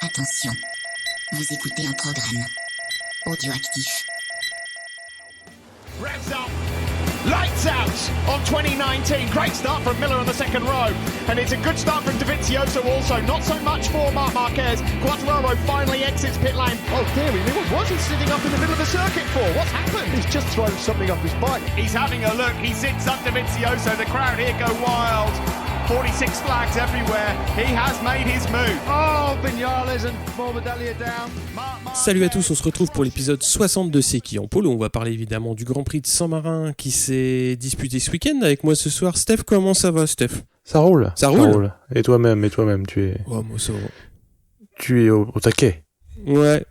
Attention, vous écoutez un programme audioactif. Revs up, lights out on 2019. Great start from Miller on the second row. And it's a good start from Dovizioso also. Not so much for Marc Marquez. Quartararo finally exits pit lane. Oh dear me, what was he sitting up in the middle of the circuit for? What's happened? He's just thrown something off his bike. He's having a look. He sits up Dovizioso. The crowd here go wild. 46 flags everywhere. He has made his move. Oh, Vignales and Morbidelli are down. Salut à tous, on se retrouve pour l'épisode 60 de C'est qui en pôle. On va parler évidemment du Grand Prix de Saint-Marin qui s'est disputé ce week-end. Avec moi ce soir, Steph, comment ça va, Steph? Ça roule. Ça roule. Et toi-même, tu es... Ouais, moi ça va. Tu es au taquet. Ouais,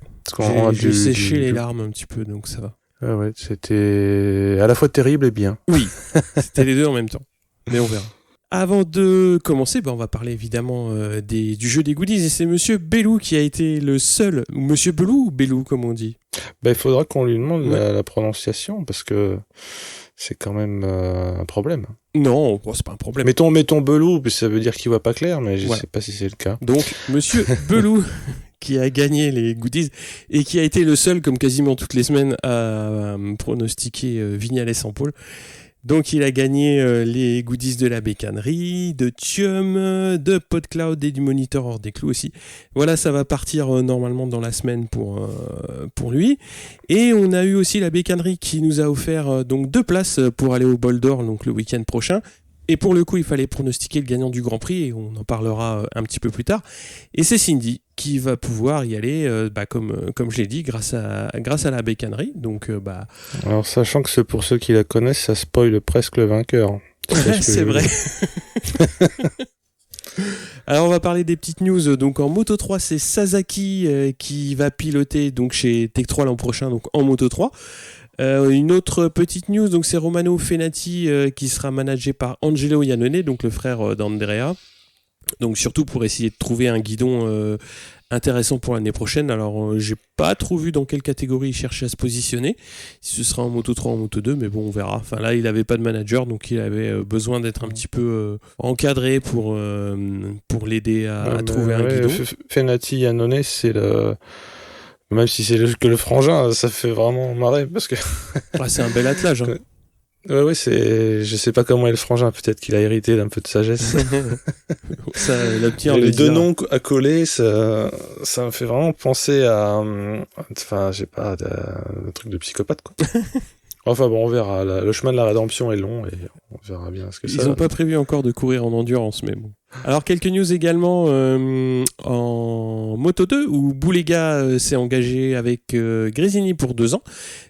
j'ai séché les du... larmes un petit peu, donc ça va. Ouais, c'était à la fois terrible et bien. Oui, c'était les deux en même temps, mais on verra. Avant de commencer, on va parler évidemment du jeu des goodies, et c'est Monsieur Belou qui a été le seul, ou Monsieur Belou ou Belou comme on dit. Il faudra qu'on lui demande la prononciation, parce que c'est quand même un problème. Non, c'est pas un problème. Mettons Belou, puis ça veut dire qu'il voit pas clair, mais je sais pas si c'est le cas. Donc, Monsieur Belou qui a gagné les goodies et qui a été le seul, comme quasiment toutes les semaines, à pronostiquer Vignales en pôle. Donc il a gagné les goodies de la bécannerie, de Thium, de PodCloud et du moniteur hors des clous aussi. Voilà, ça va partir normalement dans la semaine pour lui. Et on a eu aussi la bécannerie qui nous a offert donc 2 places pour aller au Bol d'Or donc le week-end prochain. Et pour le coup, il fallait pronostiquer le gagnant du Grand Prix et on en parlera un petit peu plus tard. Et c'est Cindy qui va pouvoir y aller, comme je l'ai dit, grâce à la bécannerie. Donc, Alors, sachant que pour ceux qui la connaissent, ça spoil presque le vainqueur. C'est vrai. Alors, on va parler des petites news. Donc, en Moto 3, c'est Sasaki qui va piloter donc chez Tech 3 l'an prochain, donc en Moto 3. Une autre petite news, donc c'est Romano Fenati qui sera managé par Angelo Iannone, donc le frère d'Andrea. Donc surtout pour essayer de trouver un guidon intéressant pour l'année prochaine. Alors j'ai pas trop vu dans quelle catégorie il cherchait à se positionner, si ce sera en Moto 3 ou en Moto 2, mais bon on verra. Enfin là il avait pas de manager, donc il avait besoin d'être un petit peu encadré pour l'aider à trouver un guidon. Fenati Iannone, c'est le... Même si c'est que le frangin, ça fait vraiment marrer parce que... c'est un bel attelage. Hein. Ouais, je sais pas comment est le frangin, peut-être qu'il a hérité d'un peu de sagesse. Les deux noms à coller, ça me fait vraiment penser à... Enfin, je sais pas, un truc de psychopathe, quoi. Enfin bon, on verra. Le chemin de la rédemption est long et on verra bien ce que ça... Ils n'ont pas prévu encore de courir en endurance, mais bon. Alors, quelques news également en Moto 2, où Boulega s'est engagé avec Gresini pour 2 ans.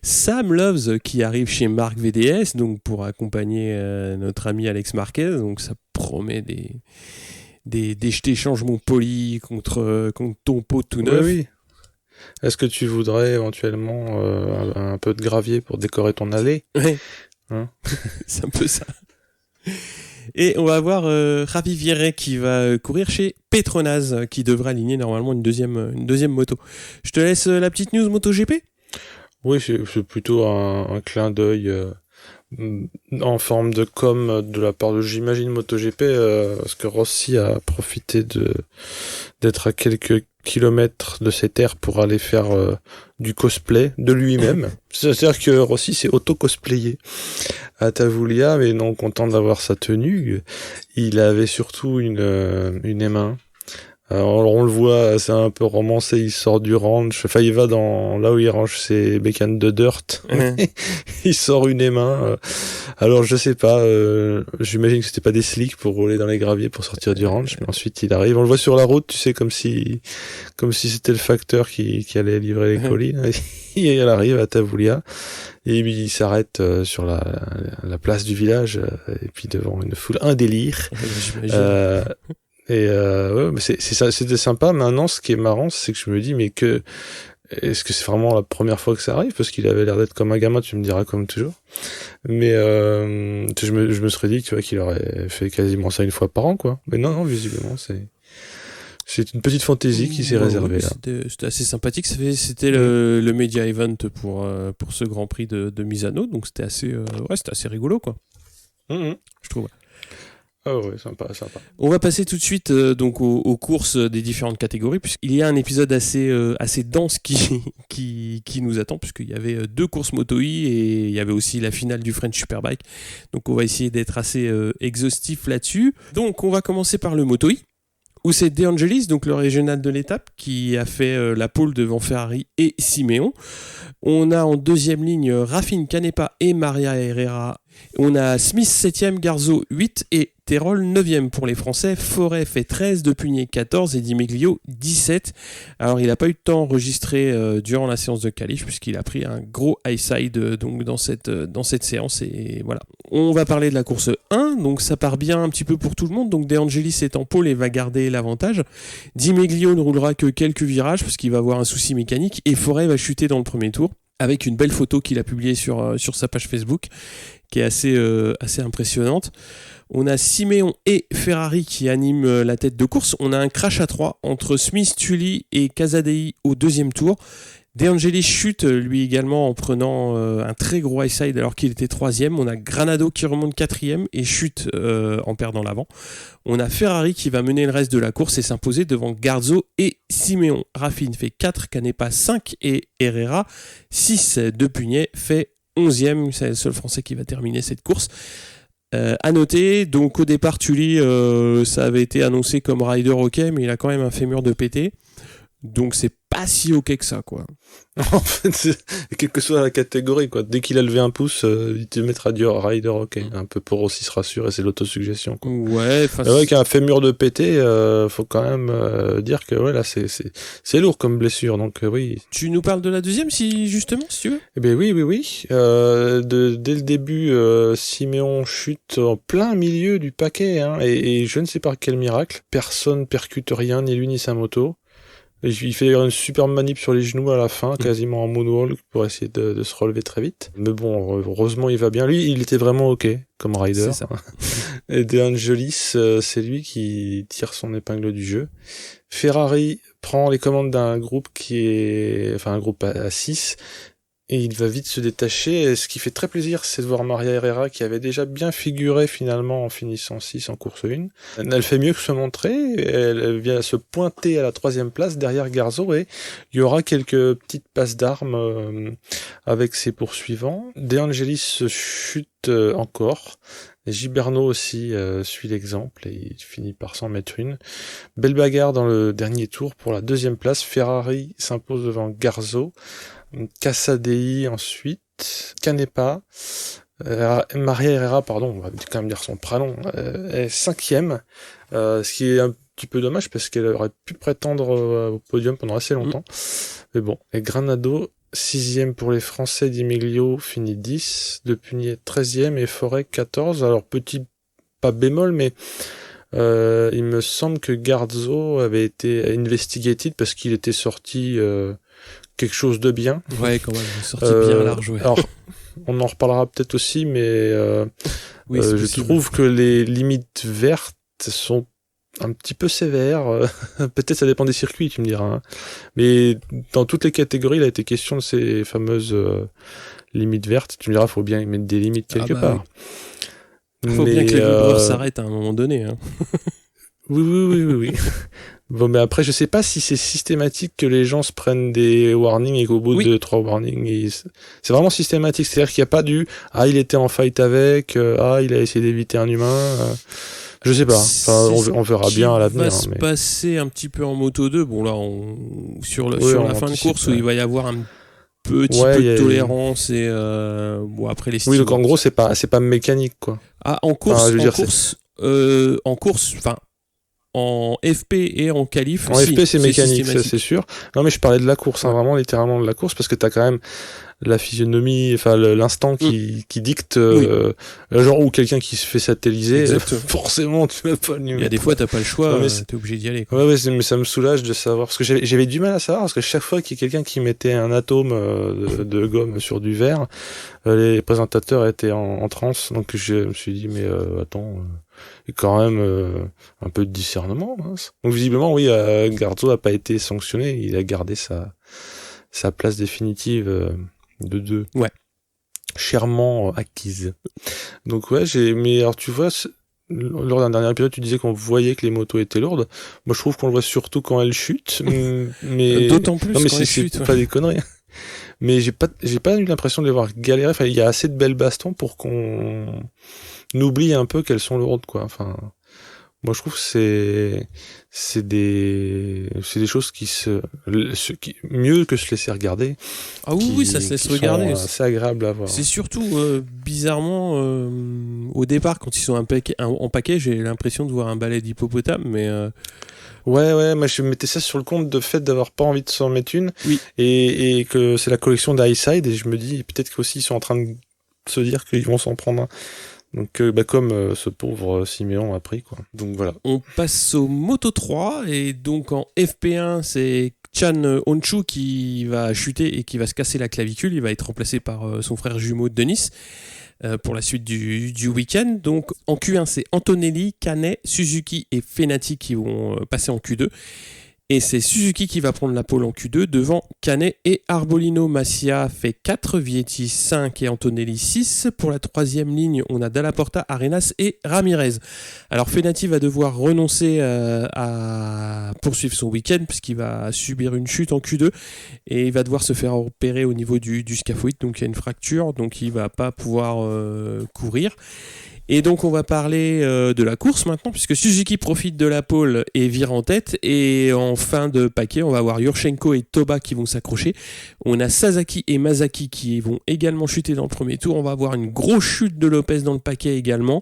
Sam Loves qui arrive chez Marc VDS, donc pour accompagner notre ami Alex Marquez. Donc ça promet des changements polis contre ton pot tout neuf. Oui. Est-ce que tu voudrais éventuellement un peu de gravier pour décorer ton allée? Oui, hein. C'est un peu ça. Et on va voir Ravi Viret qui va courir chez Petronas, qui devrait aligner normalement une deuxième moto. Je te laisse la petite news MotoGP. Oui, c'est plutôt un clin d'œil en forme de com de la part de, j'imagine, MotoGP, parce que Rossi a profité d'être à quelques kilomètres de ses terres pour aller faire du cosplay de lui-même. C'est-à-dire que Rossi s'est auto-cosplayé à Tavoulia, mais non content d'avoir sa tenue, il avait surtout une M1. Alors on le voit, c'est un peu romancé, il sort du ranch, enfin il va là où il range ses bécanes de dirt, il sort une M1, alors je sais pas, j'imagine que c'était pas des slicks pour rouler dans les graviers pour sortir du ranch, mais ensuite il arrive, on le voit sur la route, tu sais, comme si c'était le facteur qui allait livrer les colis, et il arrive à Tavoulia, et puis il s'arrête sur la place du village, et puis devant une foule, un délire, mais c'est ça, c'était sympa. Maintenant, ce qui est marrant, c'est que je me dis, est-ce que c'est vraiment la première fois que ça arrive? Parce qu'il avait l'air d'être comme un gamin, tu me diras comme toujours. Mais je me serais dit, tu vois, qu'il aurait fait quasiment ça une fois par an, quoi. Mais non, visiblement, c'est une petite fantaisie qui s'est réservée là. C'était assez sympathique. C'était le media event pour ce Grand Prix de Misano, donc c'était assez rigolo, quoi. Je trouve. Ah ouais, sympa. On va passer tout de suite donc aux courses des différentes catégories, puisqu'il y a un épisode assez dense qui nous attend, puisqu'il y avait 2 courses Moto E et il y avait aussi la finale du French Superbike. Donc on va essayer d'être assez exhaustif là-dessus. Donc on va commencer par le Moto E, où c'est De Angelis, donc le régional de l'étape, qui a fait la pole devant Ferrari et Simeon. On a en deuxième ligne Raffin, Canepa et Maria Herrera. On a Smith 7e, Garzo 8 et Terol 9e pour les Français. Forêt fait 13, De Pugné 14 et Di Meglio 17. Alors il n'a pas eu de temps enregistré durant la séance de qualif puisqu'il a pris un gros high side donc dans cette séance et voilà. On va parler de la course 1, donc ça part bien un petit peu pour tout le monde. Donc De Angelis est en pôle et va garder l'avantage. Di Meglio ne roulera que quelques virages parce qu'il va avoir un souci mécanique et Forêt va chuter dans le premier tour, avec une belle photo qu'il a publiée sur sa page Facebook, qui est assez impressionnante. On a Simeon et Ferrari qui animent la tête de course. On a un crash à 3 entre Smith, Tully et Casadei au deuxième tour. De Angelis chute lui également en prenant un très gros high side alors qu'il était 3e. On a Granado qui remonte 4e et chute en perdant l'avant. On a Ferrari qui va mener le reste de la course et s'imposer devant Garzo et Simeon. Raffin fait 4, Canepa 5 et Herrera 6. De Pugné fait 11e. C'est le seul Français qui va terminer cette course. À noter, donc au départ Tully, ça avait été annoncé comme rider ok, mais il a quand même un fémur de pété. Donc c'est pas si ok que ça, quoi. En fait, quelle que soit la catégorie, quoi. Dès qu'il a levé un pouce, il te mettra du rider ok. Un peu pour aussi se rassurer, c'est l'autosuggestion, quoi. Ouais, c'est vrai qu'un fémur de pété, faut quand même dire que ouais, là c'est lourd comme blessure, donc oui. Tu nous parles de la deuxième, si tu veux. Eh ben oui. Dès le début, Simeon chute en plein milieu du paquet, hein, et je ne sais par quel miracle, personne percute rien, ni lui ni sa moto. Il fait une super manip sur les genoux à la fin, quasiment en moonwalk pour essayer de se relever très vite. Mais bon, heureusement il va bien. Lui, il était vraiment ok comme rider. C'est ça. Et De Angelis, c'est lui qui tire son épingle du jeu. Ferrari prend les commandes d'un groupe un groupe à 6. Et il va vite se détacher, et ce qui fait très plaisir, c'est de voir Maria Herrera qui avait déjà bien figuré finalement en finissant 6 en course 1. Elle fait mieux que se montrer, elle vient se pointer à la 3e place derrière Garzo, et il y aura quelques petites passes d'armes avec ses poursuivants. De Angelis chute encore. Giberno aussi suit l'exemple et il finit par s'en mettre une. Belle bagarre dans le dernier tour pour la 2e place. Ferrari s'impose devant Garzo. Casadei ensuite, Canepa, Maria Herrera, pardon, on va quand même dire son prénom, est 5e, ce qui est un petit peu dommage parce qu'elle aurait pu prétendre au podium pendant assez longtemps. Mais bon, et Granado, 6e pour les Français, Di Meglio finit 10, De Pugné 13e et Forêt 14. Alors petit, pas bémol, mais il me semble que Garzo avait été investigated parce qu'il était sorti quelque chose de bien. Ouais, quand même, sorti bien large. Ouais. Alors, on en reparlera peut-être aussi, mais je trouve que les limites vertes sont un petit peu sévères. Peut-être ça dépend des circuits, tu me diras. Hein. Mais dans toutes les catégories, il a été question de ces fameuses limites vertes. Tu me diras, il faut bien mettre des limites quelque part. Il faut bien que les vibreurs s'arrêtent à un moment donné. Hein. Oui. Bon, mais après, je sais pas si c'est systématique que les gens se prennent des warnings et qu'au bout de 2-3 warnings, c'est vraiment systématique. C'est-à-dire qu'il n'y a pas il était en fight avec, il a essayé d'éviter un humain. Je sais pas. Enfin, on verra bien à l'avenir. Ça va se passer un petit peu en Moto 2. Bon, là, sur la fin de course où il va y avoir un petit peu de tolérance et après les styles. Oui, donc en gros, c'est pas mécanique, quoi. Ah, en course, en FP et en qualif. En FP, c'est mécanique, ça c'est sûr. Non, mais je parlais de la course, hein, vraiment littéralement de la course, parce que t'as quand même la physionomie, enfin l'instant qui dicte, genre où quelqu'un qui se fait satelliser, forcément tu vas pas le numéro. Il y a des fois t'as pas le choix, t'es obligé d'y aller. Quoi. Ouais, mais ça me soulage de savoir, parce que j'avais du mal à savoir, parce que chaque fois qu'il y a quelqu'un qui mettait un atome de gomme sur du verre, les présentateurs étaient en transe, donc je me suis dit mais attends. Et quand même un peu de discernement. Hein. Donc visiblement, oui, Garzo a pas été sanctionné, il a gardé sa place définitive de 2. Ouais. Chèrement acquise. Donc ouais, mais alors tu vois, lors d'un dernier épisode, tu disais qu'on voyait que les motos étaient lourdes. Moi, je trouve qu'on le voit surtout quand elles chutent. Mais d'autant plus non, mais quand elles chutent. c'est pas des conneries. Mais j'ai pas eu l'impression de les voir galérer. Enfin, il y a assez de belles bastons pour qu'on oublie un peu qu'elles sont lourdes, quoi. Enfin, moi, je trouve que c'est des choses qui mieux que se laisser regarder. Ah oui, ça se laisse regarder. C'est agréable à voir. C'est surtout bizarrement au départ quand ils sont en paquet, j'ai l'impression de voir un balai d'hippopotame, mais Ouais, moi je mettais ça sur le compte de fait d'avoir pas envie de s'en mettre une, oui. et que c'est la collection d'Highside, et je me dis peut-être qu'aussi ils sont en train de se dire qu'ils vont s'en prendre un. Donc comme ce pauvre Siméon a pris, quoi. Donc voilà. On passe au Moto 3, et donc en FP1 c'est Chan Honshu qui va chuter et qui va se casser la clavicule. Il va être remplacé par son frère jumeau Denis pour la suite du week-end. Donc en Q1 c'est Antonelli, Canet, Suzuki et Fenati qui vont passer en Q2. Et c'est Suzuki qui va prendre la pole en Q2 devant Canet et Arbolino. Massia fait 4, Vietti 5 et Antonelli 6. Pour la troisième ligne, on a Dalla Porta, Arenas et Ramirez. Alors Fenati va devoir renoncer à poursuivre son week-end puisqu'il va subir une chute en Q2 et il va devoir se faire opérer au niveau du scaphoïde. Donc il y a une fracture, donc il va pas pouvoir courir. Et donc on va parler de la course maintenant, puisque Suzuki profite de la pole et vire en tête. Et en fin de paquet, on va avoir Yurchenko et Toba qui vont s'accrocher. On a Sasaki et Masaki qui vont également chuter dans le premier tour. On va avoir une grosse chute de Lopez dans le paquet également.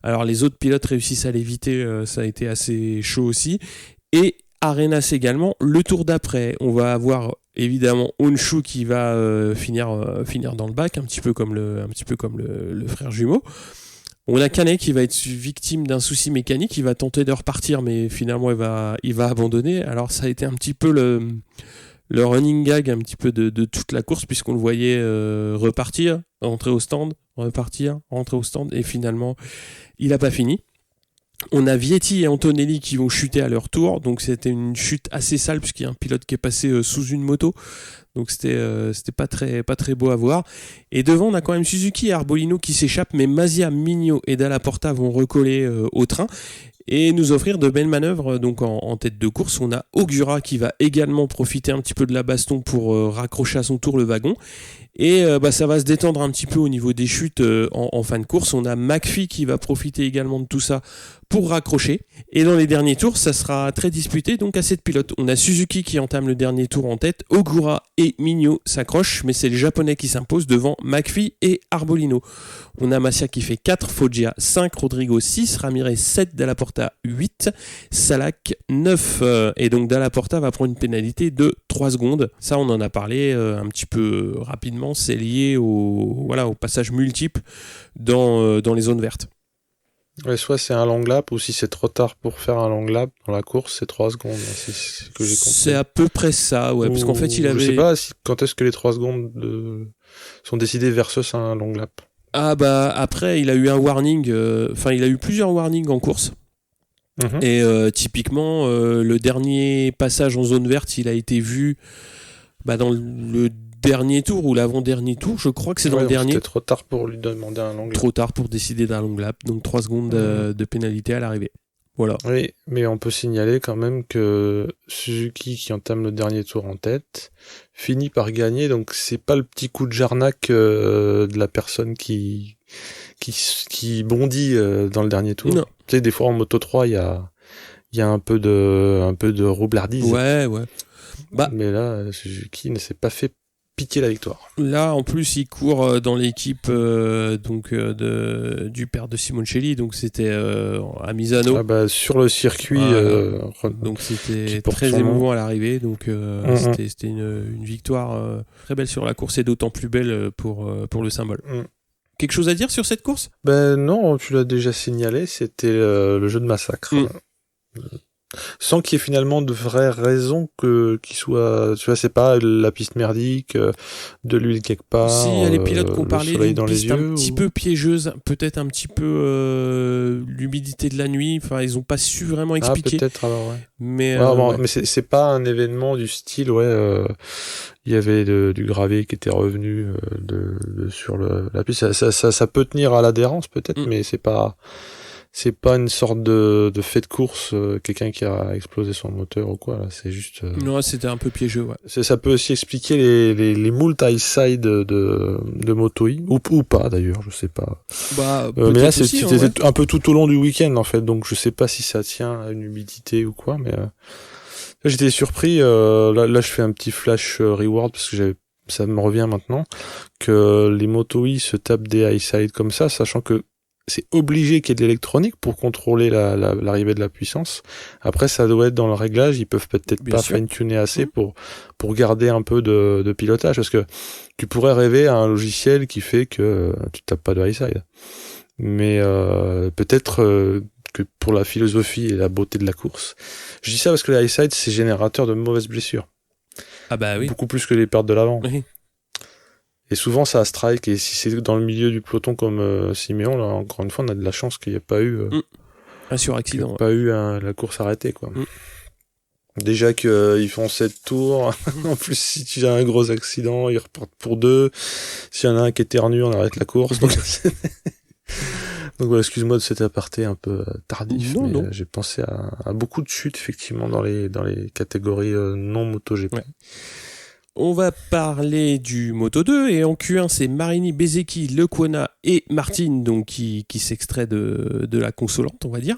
Alors les autres pilotes réussissent à l'éviter, ça a été assez chaud aussi. Et Arenas également. Le tour d'après, on va avoir évidemment Honshu qui va finir dans le bac, un petit peu comme le frère jumeau. On a Canet qui va être victime d'un souci mécanique, il va tenter de repartir, mais finalement il va abandonner. Alors ça a été un petit peu le running gag un petit peu de toute la course, puisqu'on le voyait repartir, rentrer au stand, repartir, rentrer au stand, et finalement il n'a pas fini. On a Vietti et Antonelli qui vont chuter à leur tour, donc c'était une chute assez sale puisqu'il y a un pilote qui est passé sous une moto, donc c'était pas très beau à voir. Et devant on a quand même Suzuki et Arbolino qui s'échappent, mais Mazia, Mignot et Dalla Porta vont recoller au train et nous offrir de belles manœuvres. Donc en tête de course, on a Ogura qui va également profiter un petit peu de la baston pour raccrocher à son tour le wagon. Et ça va se détendre un petit peu au niveau des chutes en fin de course. On a McPhee qui va profiter également de tout ça pour raccrocher. Et dans les derniers tours, ça sera très disputé, donc à 7 pilotes. On a Suzuki qui entame le dernier tour en tête, Ogura et Mignot s'accrochent, mais c'est le japonais qui s'impose devant McPhee et Arbolino. On a Massia qui fait 4, Foggia 5, Rodrigo 6, Ramirez 7, Dalla Porta 8, Salak 9. Et donc Dalla Porta va prendre une pénalité de 3 secondes. Ça, on en a parlé un petit peu rapidement. C'est lié au passage multiple dans les zones vertes. Ouais, soit c'est un long lap, ou si c'est trop tard pour faire un long lap dans la course, c'est 3 secondes. C'est ce que j'ai compris. C'est à peu près ça, ouais. Parce qu'en fait, il avait... Je sais pas quand est-ce que les 3 secondes sont décidées versus un long lap. Ah bah après, il a eu un warning, il a eu plusieurs warnings en course. Mm-hmm. Et typiquement, le dernier passage en zone verte, il a été vu dans le dernier tour ou l'avant-dernier tour, je crois que c'est dans le dernier. C'était trop tard pour lui demander un long lap. Trop tard pour décider d'un long lap, donc 3 secondes de pénalité à l'arrivée. Voilà. Oui, mais on peut signaler quand même que Suzuki, qui entame le dernier tour en tête, finit par gagner, donc c'est pas le petit coup de jarnac de la personne qui bondit dans le dernier tour. Non. Tu sais, des fois en Moto 3, il y a un peu de roublardise. Ouais. Mais là, Suzuki ne s'est pas fait piquer la victoire. Là, en plus, il court dans l'équipe du père de Simoncelli, donc c'était à Misano. Sur le circuit. Donc c'était très émouvant à l'arrivée. Donc c'était une victoire très belle sur la course et d'autant plus belle pour le symbole. Quelque chose à dire sur cette course ? Non, tu l'as déjà signalé, c'était le jeu de massacre. Sans qu'il y ait finalement de vraies raisons qu'il soit... Tu vois, c'est pas la piste merdique, de l'huile quelque part. Si, il y a les pilotes qui ont parlé d'une piste un petit ou... peu piégeuse, peut-être un petit peu l'humidité de la nuit. Enfin, ils ont pas su vraiment expliquer. Peut-être alors, ouais. Mais mais c'est pas un événement du style, il y avait du gravier qui était revenu sur la piste. Ça peut tenir à l'adhérence peut-être, mais c'est pas c'est pas une sorte de fait de course, quelqu'un qui a explosé son moteur ou quoi. Là, c'est juste. Non, c'était un peu piégeux, ouais. Ça peut aussi expliquer les moult high side de Moto E ou pas d'ailleurs, je sais pas. Bah, mais là, aussi, c'était un peu tout au long du week-end en fait, donc je sais pas si ça tient à une humidité ou quoi, mais là, j'étais surpris. Là, je fais un petit flash reward parce que ça me revient maintenant que les Moto E se tapent des high side comme ça, sachant que c'est obligé qu'il y ait de l'électronique pour contrôler l'arrivée de la puissance. Après, ça doit être dans le réglage. Ils peuvent peut-être Bien pas sûr. fine-tuner assez pour garder un peu de pilotage. Parce que tu pourrais rêver à un logiciel qui fait que tu tapes pas de high side. Mais peut-être que pour la philosophie et la beauté de la course. Je dis ça parce que le high side, c'est générateur de mauvaises blessures. Ah bah oui. Beaucoup plus que les pertes de l'avant. Oui. Et souvent, ça strike. Et si c'est dans le milieu du peloton comme Siméon, là, encore une fois, on a de la chance qu'il n'y ait pas eu, Un sur-accident. pas eu la course arrêtée, quoi. Déjà qu'ils font 7 tours. En plus, si tu as un gros accident, ils repartent pour 2. S'il y en a un qui éternue, on arrête la course. Donc voilà, excuse-moi de cet aparté un peu tardif. Non, mais non. j'ai pensé à beaucoup de chutes, effectivement, dans les catégories non MotoGP. Ouais. On va parler du Moto 2 et en Q1 c'est Marini, Bezzecchi, Lecuona et Martin donc qui s'extrait de la consolante on va dire.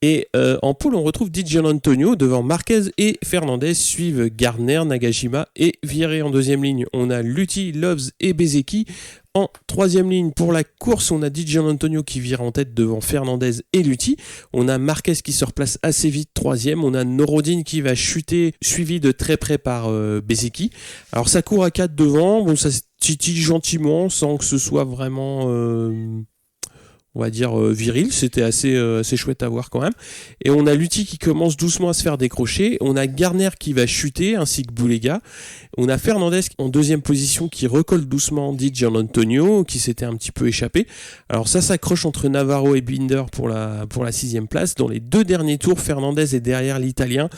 Et en pole on retrouve Di Giannantonio devant Marquez et Fernandez, suivent Gardner, Nagashima et viré en deuxième ligne. On a Lutti, Loves et Bezzecchi. En troisième ligne pour la course, on a Di Giannantonio qui vire en tête devant Fernandez et Lutti. On a Marquez qui se replace assez vite troisième. On a Norodine qui va chuter, suivi de très près par Bezzecchi. Alors ça court à 4 devant. Bon, ça se titille gentiment sans que ce soit vraiment... on va dire viril, c'était assez chouette à voir quand même. Et on a Lutti qui commence doucement à se faire décrocher, on a Gardner qui va chuter, ainsi que Boulega. On a Fernandez en deuxième position qui recolle doucement Di Giannantonio, qui s'était un petit peu échappé. Alors ça s'accroche entre Navarro et Binder pour la 6e place. Dans les 2 derniers tours, Fernandez est derrière l'Italien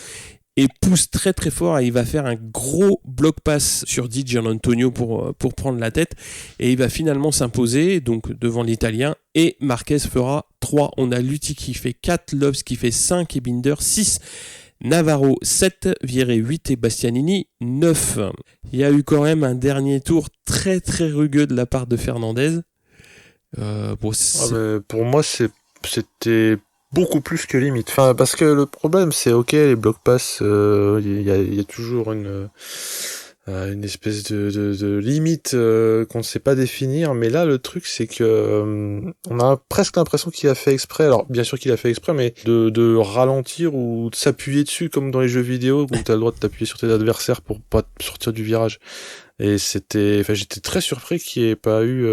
et pousse très très fort et il va faire un gros bloc pass sur Di Giannantonio pour prendre la tête et il va finalement s'imposer donc devant l'Italien et Marquez fera 3. On a Lutti qui fait 4, Loves qui fait 5 et Binder 6, Navarro 7, Viere 8 et Bastianini 9. Il y a eu quand même un dernier tour très très rugueux de la part de Fernandez. Pour moi c'était beaucoup plus que limite. Enfin, parce que le problème, c'est ok, les block pass, il y a toujours une espèce de limite qu'on ne sait pas définir. Mais là, le truc, c'est que on a presque l'impression qu'il a fait exprès. Alors, bien sûr qu'il a fait exprès, mais de ralentir ou de s'appuyer dessus, comme dans les jeux vidéo, où t'as le droit de t'appuyer sur tes adversaires pour pas sortir du virage. Et j'étais très surpris qu'il n'y ait pas eu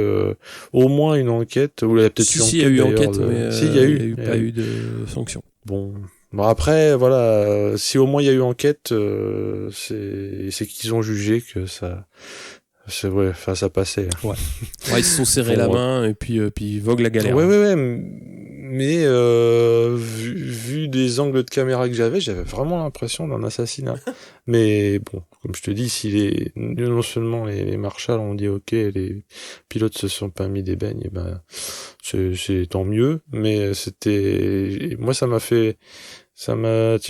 au moins une enquête, ou il y a peut-être il y a eu enquête, mais il n'y a eu de sanction. Bon, après, voilà, si au moins il y a eu enquête, c'est qu'ils ont jugé que ça passait. Ouais, ils se sont serrés la main et puis vogue la galère. Ouais, mais vu des angles de caméra que j'avais vraiment l'impression d'un assassinat. Mais bon, comme je te dis, non seulement les marshals ont dit ok, les pilotes se sont pas mis des beignes, et ben c'est tant mieux. Mais moi je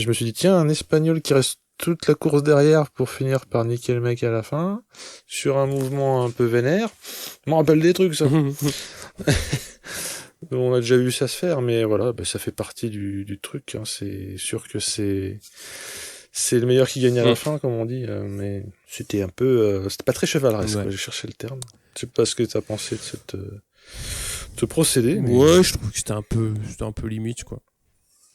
me suis dit tiens, un Espagnol qui reste toute la course derrière pour finir par niquer le mec à la fin, sur un mouvement un peu vénère. Je me rappelle des trucs, ça. On a déjà vu ça se faire, mais voilà, ça fait partie du truc. Hein. C'est sûr que c'est le meilleur qui gagne à la fin, comme on dit. Mais c'était un peu... c'était pas très chevaleresque, j'ai cherché le terme. Je sais pas ce que t'as pensé de ce procédé. Mais... Ouais, je trouve que c'était un peu limite, quoi.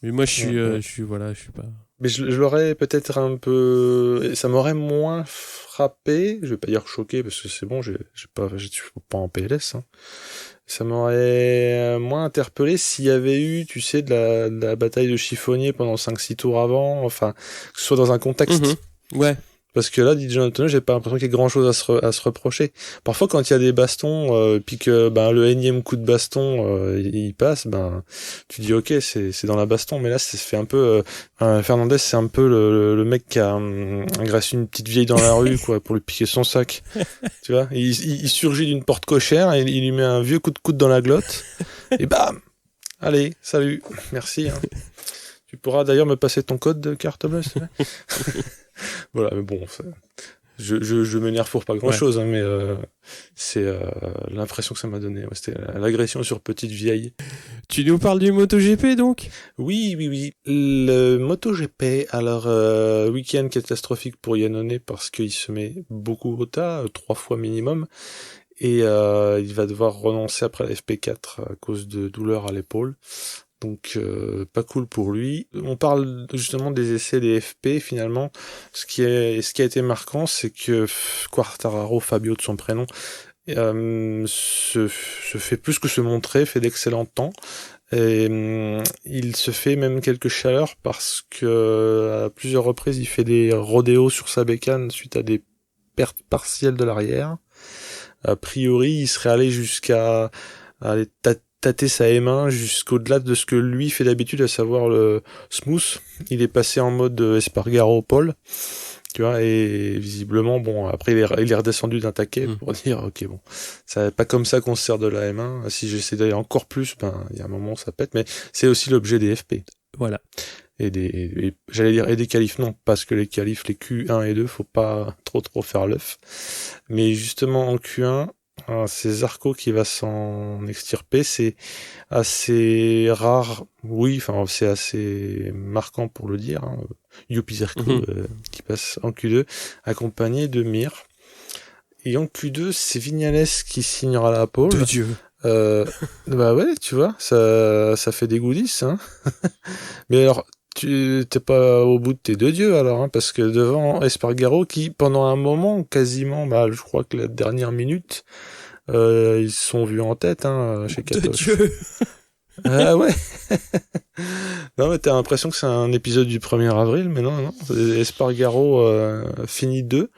Mais moi, je suis pas... Mais je l'aurais peut-être un peu... Ça m'aurait moins frappé, je vais pas dire choqué, parce que c'est bon, je suis pas en PLS, hein. Ça m'aurait moins interpellé s'il y avait eu, tu sais, de la bataille de chiffonnier pendant 5-6 tours avant, enfin, que ce soit dans un contexte. Ouais. Parce que là, Di Giannantonio, j'ai pas l'impression qu'il y ait grand chose à se reprocher. Parfois, quand il y a des bastons, puis que, le énième coup de baston, il passe, tu dis ok, c'est dans la baston, mais là, ça se fait un peu, Fernandez, c'est un peu le mec qui a agressé une petite vieille dans la rue, quoi, pour lui piquer son sac. Tu vois? Il surgit d'une porte cochère, et il lui met un vieux coup de coude dans la glotte, et bam! Allez, salut, merci. Hein. Tu pourras d'ailleurs me passer ton code de carte bleue, s'il te plaît. Voilà, mais bon, je m'énerve pour pas grand-chose, hein, mais c'est l'impression que ça m'a donné. Ouais, c'était l'agression sur petite vieille. Tu nous parles du MotoGP donc ? Oui. Le MotoGP, alors week-end catastrophique pour Iannone parce qu'il se met beaucoup au tas, 3 fois minimum, et il va devoir renoncer après la FP4 à cause de douleurs à l'épaule. Donc pas cool pour lui. On parle justement des essais des FP finalement. Ce qui a été marquant, c'est que Quartararo, Fabio de son prénom, se fait plus que se montrer, fait d'excellents temps. Et il se fait même quelques chaleurs parce que à plusieurs reprises il fait des rodéos sur sa bécane suite à des pertes partielles de l'arrière. A priori, il serait allé jusqu'à aller tâter sa M1 jusqu'au-delà de ce que lui fait d'habitude, à savoir le smooth. Il est passé en mode Espargaro Paul, tu vois, et visiblement, bon, après il est redescendu d'un taquet pour dire, ok, bon, c'est pas comme ça qu'on se sert de la M1. Si j'essaie d'aller encore plus, ben, il y a un moment ça pète, mais c'est aussi l'objet des FP. Voilà. J'allais dire, et des qualifs, non, parce que les qualifs, les Q1 et 2, faut pas trop faire l'œuf. Mais justement, en Q1, c'est Zarco qui va s'en extirper. C'est assez rare, oui, enfin c'est assez marquant pour le dire. Hein. Youpi Zarco qui passe en Q2, accompagné de Mir. Et en Q2, c'est Vignales qui signera la pole. De Dieu. Bah ouais, tu vois, ça fait des goodies, hein. Mais alors, tu t'es pas au bout de tes deux dieux alors, hein, parce que devant Espargaro qui, pendant un moment, quasiment, bah, je crois que la dernière minute, ils se sont vus en tête, hein, chez Katos. De Dieu. Ah ouais. Non, mais t'as l'impression que c'est un épisode du 1er avril, mais non. Espargaro finit 2.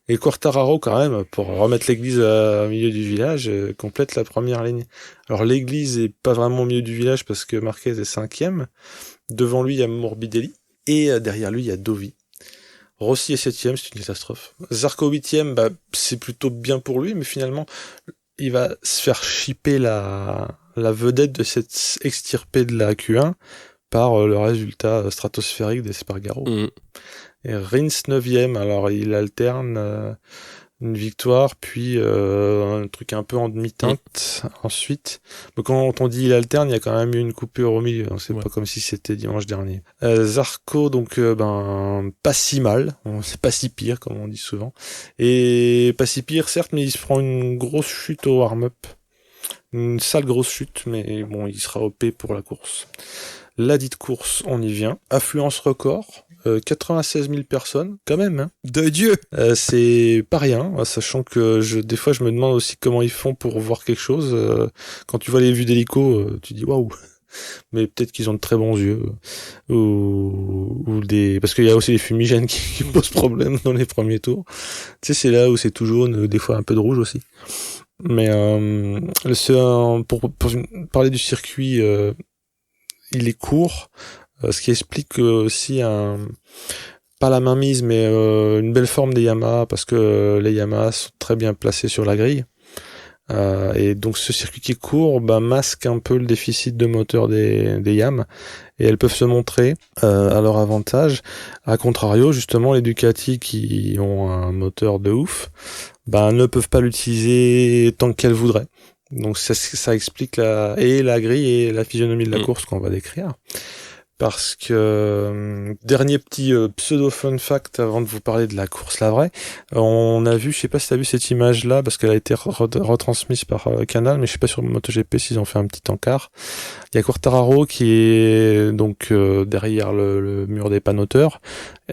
Et Quartararo, quand même, pour remettre l'église au milieu du village, complète la première ligne. Alors l'église est pas vraiment au milieu du village parce que Marquez est 5e. Devant lui, il y a Morbidelli. Et derrière lui, il y a Dovi. Rossi est 7e, c'est une catastrophe. Zarco 8e, bah, c'est plutôt bien pour lui, mais finalement, il va se faire chipper la vedette de cette extirpée de la Q1 par le résultat stratosphérique d'Espargaro. Et Rins 9e, alors il alterne une victoire, puis un truc un peu en demi-teinte ensuite. Mais quand on dit il alterne, il y a quand même eu une coupure au milieu, hein, c'est pas comme si c'était dimanche dernier. Zarco, donc pas si mal, c'est pas si pire comme on dit souvent. Et pas si pire certes, mais il se prend une grosse chute au warm-up. Une sale grosse chute, mais bon, il sera OP pour la course. La dite course, on y vient. Affluence record. 96 000 personnes, quand même. Hein. De Dieu. C'est pas rien, sachant que des fois je me demande aussi comment ils font pour voir quelque chose. Quand tu vois les vues d'hélico, tu dis waouh. Mais peut-être qu'ils ont de très bons yeux, ou parce qu'il y a aussi les fumigènes qui posent problème dans les premiers tours. Tu sais, c'est là où c'est tout jaune, des fois un peu de rouge aussi. Mais pour parler du circuit, il est court. Ce qui explique aussi pas la mainmise, mais une belle forme des Yamaha, parce que les Yamaha sont très bien placés sur la grille. Et donc ce circuit qui est court masque un peu le déficit de moteur des Yam, et elles peuvent se montrer à leur avantage. A contrario, justement, les Ducati qui ont un moteur de ouf ne peuvent pas l'utiliser tant qu'elles voudraient. Donc ça explique la grille et la physionomie de la course qu'on va décrire. Parce que dernier petit pseudo fun fact avant de vous parler de la course, la vraie, on a vu, je sais pas si t'as vu cette image là, parce qu'elle a été retransmise par Canal, mais je sais pas sur MotoGP s'ils ont fait un petit encart. Il y a Quartararo qui est donc derrière le mur des panneauteurs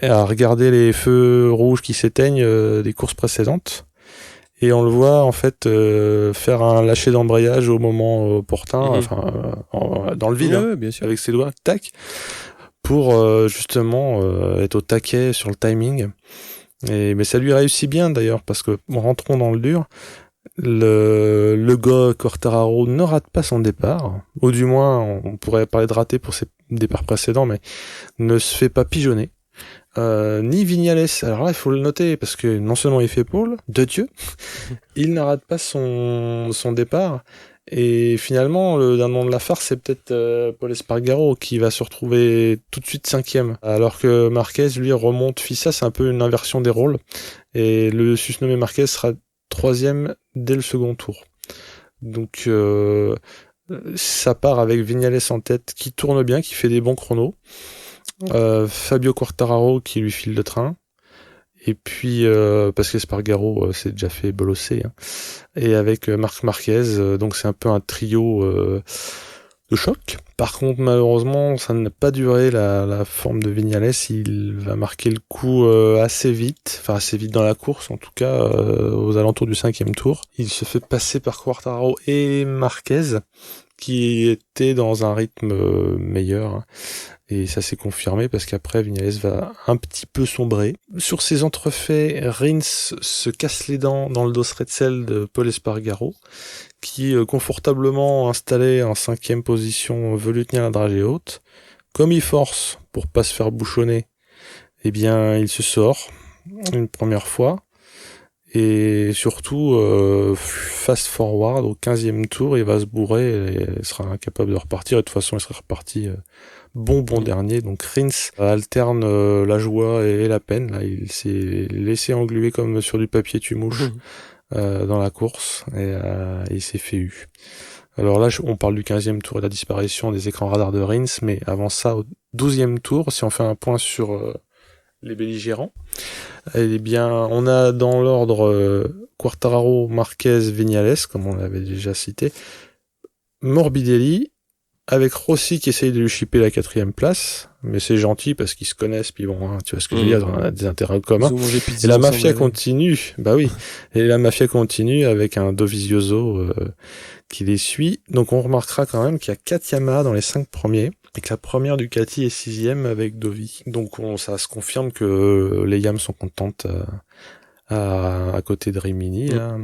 et à regarder les feux rouges qui s'éteignent des courses précédentes. Et on le voit en fait faire un lâcher d'embrayage au moment opportun, dans le vide, bien sûr. avec ses doigts, tac, pour justement être au taquet sur le timing. Mais ça lui réussit bien d'ailleurs, parce que rentrons dans le dur. Le gars Quartararo ne rate pas son départ, ou du moins on pourrait parler de raté pour ses départs précédents, mais ne se fait pas pigeonner. Ni Vignales, alors là il faut le noter parce que non seulement il fait pole, de Dieu, il ne rate pas son départ, Et finalement, le dindon de la farce, c'est peut-être Paul Espargaro qui va se retrouver tout de suite 5e. Alors que Marquez, lui, remonte FISA, c'est un peu une inversion des rôles. Et le susnommé Marquez sera 3e dès le second tour. Donc, ça part avec Viñales en tête, qui tourne bien, qui fait des bons chronos. Fabio Quartararo qui lui file le train. Et puis, parce qu'Espargaro s'est déjà fait bolosser. Hein. Et avec Marc Marquez, donc c'est un peu un trio de choc. Par contre, malheureusement, ça n'a pas duré la forme de Viñales. Il va marquer le coup assez vite dans la course, en tout cas aux alentours du 5e tour. Il se fait passer par Quartararo et Marquez, qui était dans un rythme meilleur. Hein. Et ça s'est confirmé parce qu'après, Viñales va un petit peu sombrer. Sur ces entrefaits, Rins se casse les dents dans le dos Retzel de Paul Espargaro, qui, confortablement installé en 5e position, veut lui tenir la dragée haute. Comme il force pour pas se faire bouchonner, eh bien, il se sort une première fois. Et surtout, fast forward, au 15e tour, il va se bourrer et il sera incapable de repartir. Et de toute façon, il sera reparti bon dernier. Donc Rins alterne la joie et la peine. Là, il s'est laissé engluer comme sur du papier tue-mouche dans la course et il s'est fait eu. Alors là, on parle du 15e tour et de la disparition des écrans radars de Rins, mais avant ça, au 12e tour, si on fait un point sur les belligérants, eh bien, on a dans l'ordre Quartararo, Marquez, Viñales, comme on l'avait déjà cité, Morbidelli, avec Rossi qui essaye de lui chipper la 4e place, mais c'est gentil parce qu'ils se connaissent, puis bon, hein, tu vois ce que je veux dire, on a des intérêts communs. Et la mafia continue, bah oui, et la mafia continue avec un Dovizioso qui les suit. Donc on remarquera quand même qu'il y a 4 Yamaha dans les 5 premiers, et que la première Ducati est 6e avec Dovi. Donc ça se confirme que les Yams sont contentes à côté de Rimini. Là.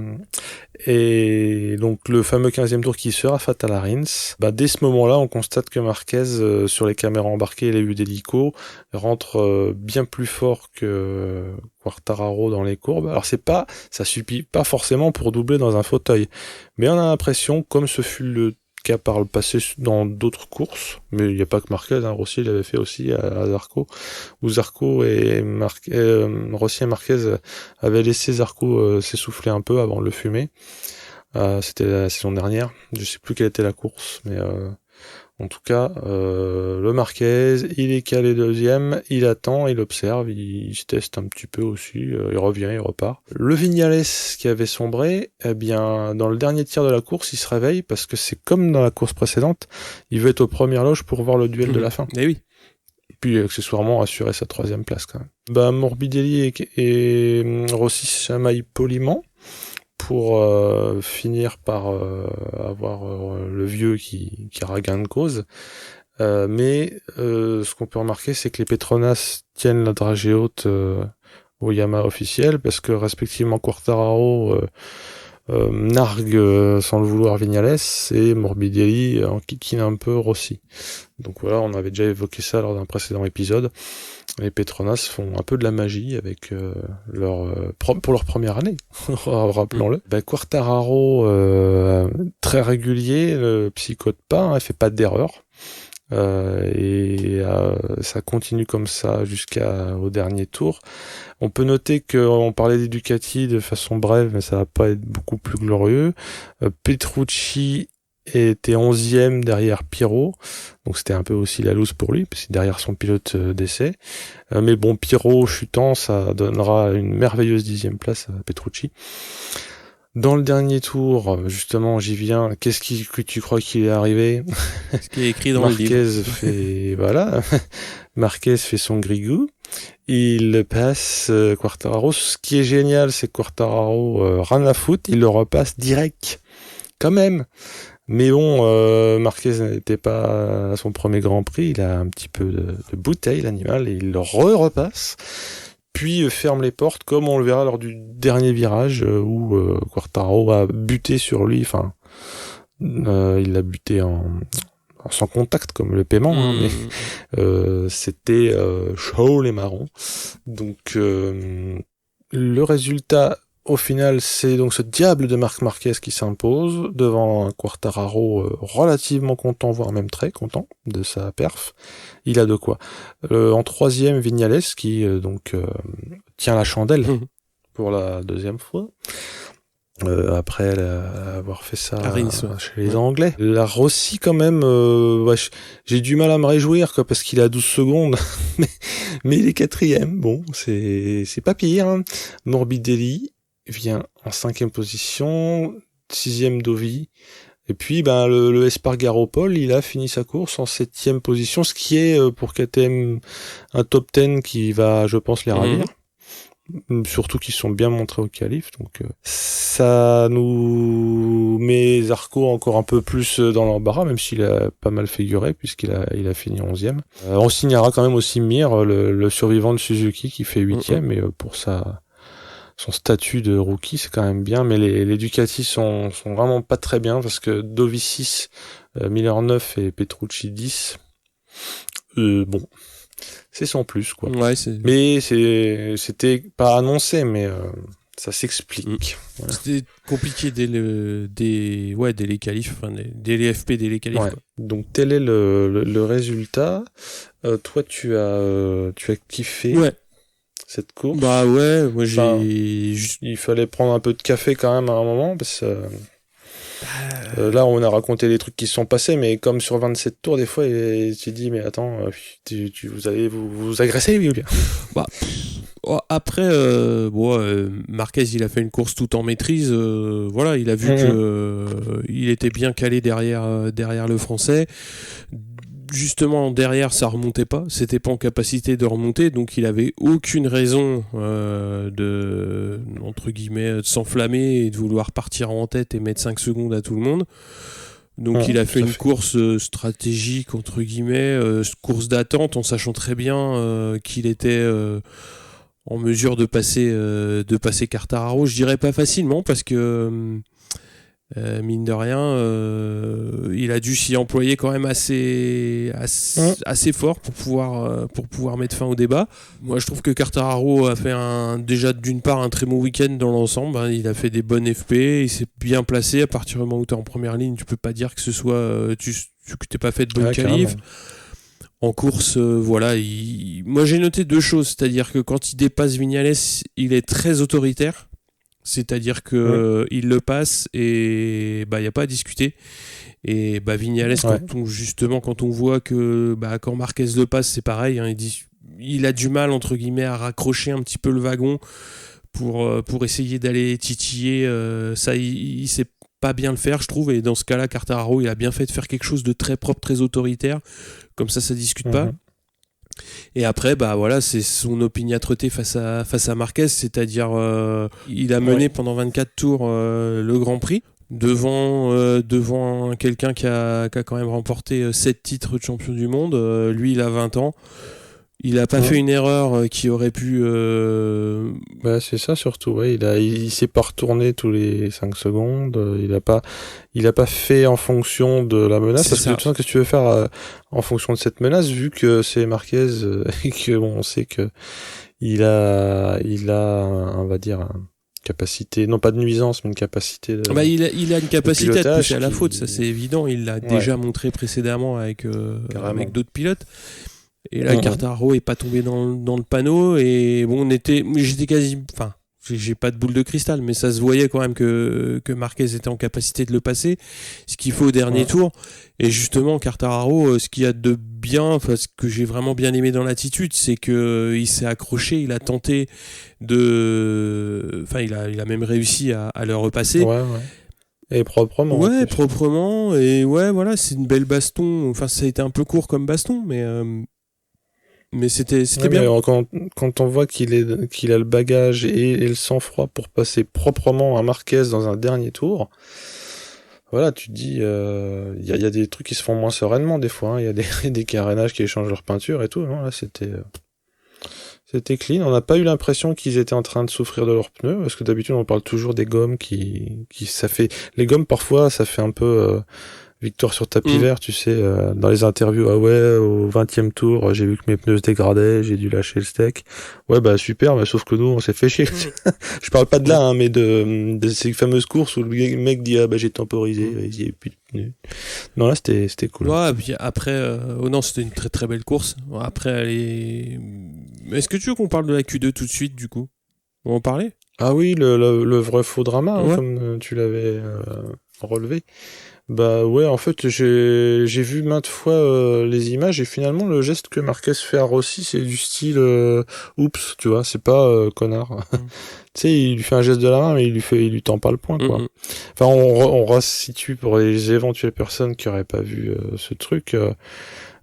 Et donc le fameux 15e tour qui sera fatal à Rins. Dès ce moment-là, on constate que Marquez, sur les caméras embarquées et les vues d'hélico, rentre bien plus fort que Quartararo dans les courbes. Alors ça suffit pas forcément pour doubler dans un fauteuil, mais on a l'impression, comme ce fut le cas par le passé dans d'autres courses, mais il n'y a pas que Marquez, hein, Rossi l'avait fait aussi à Zarco, où Zarco et Rossi et Marquez avaient laissé Zarco s'essouffler un peu avant de le fumer. C'était la saison dernière, je sais plus quelle était la course, mais en tout cas, le Marquez, il est calé 2e, il attend, il observe, il se teste un petit peu aussi, il revient, il repart. Le Viñales qui avait sombré, eh bien, dans le dernier tiers de la course, il se réveille parce que c'est comme dans la course précédente, il veut être aux premières loges pour voir le duel de la fin. Eh oui. Et puis, accessoirement, assurer sa 3e place quand même. Morbidelli et Rossi se chamaillent poliment pour finir par avoir le vieux qui aura gain de cause. Mais ce qu'on peut remarquer, c'est que les Petronas tiennent la dragée haute au Yamaha officiel, parce que respectivement Quartararo nargue sans le vouloir Viñales et Morbidelli enquiquine un peu Rossi. Donc voilà, on avait déjà évoqué ça lors d'un précédent épisode. Les Petronas font un peu de la magie avec pour leur première année, rappelons-le. Quartararo, très régulier, psychote pas, hein, il fait pas d'erreur. Et ça continue comme ça jusqu'au dernier tour. On peut noter qu'on parlait des Ducati de façon brève, mais ça va pas être beaucoup plus glorieux. Petrucci était 11e derrière Pirot, donc c'était un peu aussi la loose pour lui, parce que derrière son pilote d'essai. Mais bon, Pirot chutant, ça donnera une merveilleuse 10e place à Petrucci. Dans le dernier tour, justement, j'y viens. Qu'est-ce que tu crois qu'il est arrivé? Ce qui est écrit dans le livre. Marquez fait son grigou. Il passe Quartararo. Ce qui est génial, c'est que Quartararo rien à foutre. Il le repasse direct. Quand même. Mais bon, Marquez n'était pas à son premier Grand Prix. Il a un petit peu de bouteille, l'animal, et il le repasse. Puis ferme les portes, comme on le verra lors du dernier virage où Quartararo a buté sur lui. Enfin, il l'a buté sans contact comme le paiement, hein, mais c'était chaud les marrons. Donc le résultat au final, c'est donc ce diable de Marc Marquez qui s'impose devant un Quartararo relativement content, voire même très content de sa perf. Il a de quoi. En troisième, Viñales qui tient la chandelle pour la deuxième fois. Après avoir fait ça chez les Anglais. La Rossi quand même, j'ai du mal à me réjouir quoi, parce qu'il est à 12 secondes, mais il est quatrième, bon, c'est pas pire. Hein. Morbidelli vient en 5e position, 6e Dovi, et puis le Espargaropol, il a fini sa course en 7e position, ce qui est pour KTM un top 10 qui va, je pense, les ravir. Surtout qu'ils sont bien montrés au qualif, donc ça nous met Zarco encore un peu plus dans l'embarras, même s'il a pas mal figuré puisqu'il a fini 11e. On signera quand même aussi Mir, le survivant de Suzuki qui fait 8e, et pour son statut de rookie c'est quand même bien, mais les Ducati sont vraiment pas très bien parce que Dovi 6, Miller 9 et Petrucci 10. Bon. C'est sans plus, quoi. Ouais, mais c'était pas annoncé, mais ça s'explique. Voilà. C'était compliqué dès les qualifs, dès les FP, dès les qualifs. Ouais. Quoi. Donc tel est le résultat. Toi, tu as kiffé cette course. Bah ouais, moi il fallait prendre un peu de café quand même à un moment parce que. Là, on a raconté les trucs qui se sont passés, mais comme sur 27 tours, des fois, tu dis, mais attends, vous allez vous agresser, oui ou bien? Après, Marquez, il a fait une course tout en maîtrise. Il a vu que il était bien calé derrière le Français. Justement, derrière, ça remontait pas. C'était pas en capacité de remonter, donc il avait aucune raison de s'enflammer et de vouloir partir en tête et mettre 5 secondes à tout le monde. Donc il a fait une course stratégique, entre guillemets, course d'attente, en sachant très bien qu'il était en mesure de passer Quartararo. Je dirais pas facilement, parce que mine de rien, il a dû s'y employer quand même assez fort pour pouvoir mettre fin au débat. Moi, je trouve que Quartararo a fait déjà d'une part un très bon week-end dans l'ensemble. Hein. Il a fait des bonnes FP, il s'est bien placé. À partir du moment où tu es en première ligne, tu peux pas dire que ce soit que t'es pas fait de bonne qualif. En course, moi j'ai noté 2 choses, c'est-à-dire que quand il dépasse Viñales, il est très autoritaire. C'est-à-dire que il le passe et il n'y a pas à discuter. Et Viñales, quand on voit que quand Marquez le passe, c'est pareil, hein, il a du mal, entre guillemets, à raccrocher un petit peu le wagon pour essayer d'aller titiller. Ça, il sait pas bien le faire, je trouve. Et dans ce cas-là, Quartararo, il a bien fait de faire quelque chose de très propre, très autoritaire. Comme ça discute pas. Et après, c'est son opiniâtreté face à Marquez, c'est-à-dire il a mené pendant 24 tours le Grand Prix devant quelqu'un qui a quand même remporté 7 titres de champion du monde. Lui, il a 20 ans. Il a pas fait une erreur qui aurait pu... c'est ça surtout, ouais. Il s'est pas retourné tous les 5 secondes. Il a pas fait en fonction de la menace. Parce que de toute façon, qu'est-ce que tu veux faire en fonction de cette menace, vu que c'est Marquez et que on sait que il a on va dire une capacité, non pas de nuisance, mais une capacité de il a une capacité à te pousser à la faute, ça c'est évident. Il l'a déjà montré précédemment avec d'autres pilotes. Et là, Quartararo est pas tombé dans le panneau, et bon, j'étais quasi, j'ai pas de boule de cristal, mais ça se voyait quand même que Marquez était en capacité de le passer, ce qu'il faut au dernier tour. Et justement, Quartararo, ce qu'il y a de bien, ce que j'ai vraiment bien aimé dans l'attitude, c'est que il s'est accroché, il a tenté il a même réussi à le repasser. Et proprement. Ouais, proprement, et c'est une belle baston. Ça a été un peu court comme baston, mais c'était bien. Mais quand on voit qu'il a le bagage et le sang-froid pour passer proprement à Marquez dans un dernier tour, tu te dis, il y a des trucs qui se font moins sereinement des fois. Il y a des carénages qui échangent leur peinture et tout. Non, là, c'était clean. On n'a pas eu l'impression qu'ils étaient en train de souffrir de leurs pneus, parce que d'habitude on parle toujours des gommes les gommes parfois ça fait un peu victoire sur tapis vert, tu sais, dans les interviews, ah ouais, au 20e tour, j'ai vu que mes pneus se dégradaient, j'ai dû lâcher le steak. Ouais, bah super, mais sauf que nous, on s'est fait chier. Je parle pas de là, hein, mais de ces fameuses courses où le mec dit, ah bah j'ai temporisé, il y a plus de pneus. Non, là, c'était cool. Ouais, et puis après, non, c'était une très très belle course. Après, est-ce que tu veux qu'on parle de la Q2 tout de suite, du coup? On va en parler? Ah oui, le vrai faux drama, hein, Ouais. comme tu l'avais relevé. Bah ouais, en fait, j'ai vu maintes fois les images et finalement le geste que Marquez fait à Rossi, c'est du style oups, tu vois, c'est pas connard. Tu sais, il lui fait un geste de la main, mais il lui tend pas le poing, quoi. Enfin, on resitue pour les éventuelles personnes qui auraient pas vu ce truc.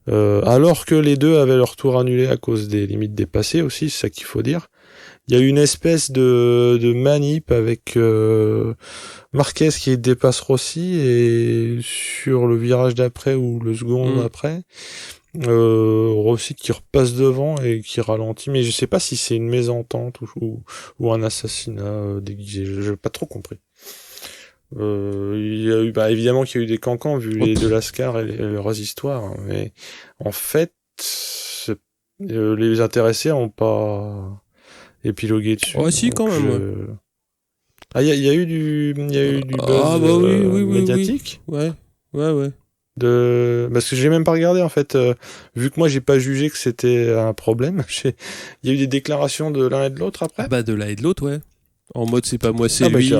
Alors que les deux avaient leur tour annulé à cause des limites dépassées aussi, c'est ça qu'il faut dire. Il y a eu une espèce de manip avec Marquez qui dépasse Rossi et sur le virage d'après ou le second d'après, Rossi qui repasse devant et qui ralentit. Mais je sais pas si c'est une mésentente ou un assassinat déguisé. Je n'ai pas trop compris. Il y a eu, évidemment qu'il y a eu des cancans vu les de Lascar et leurs histoires, hein, mais en fait, les intéressés ont pas épilogué dessus. Ouais, si, quand même. Ah, il y a eu du buzz médiatique. Oui. Ouais. Parce que j'ai même pas regardé en fait, vu que moi j'ai pas jugé que c'était un problème. Il y a eu des déclarations de l'un et de l'autre après. De l'un et de l'autre, ouais. En mode c'est pas moi, c'est lui.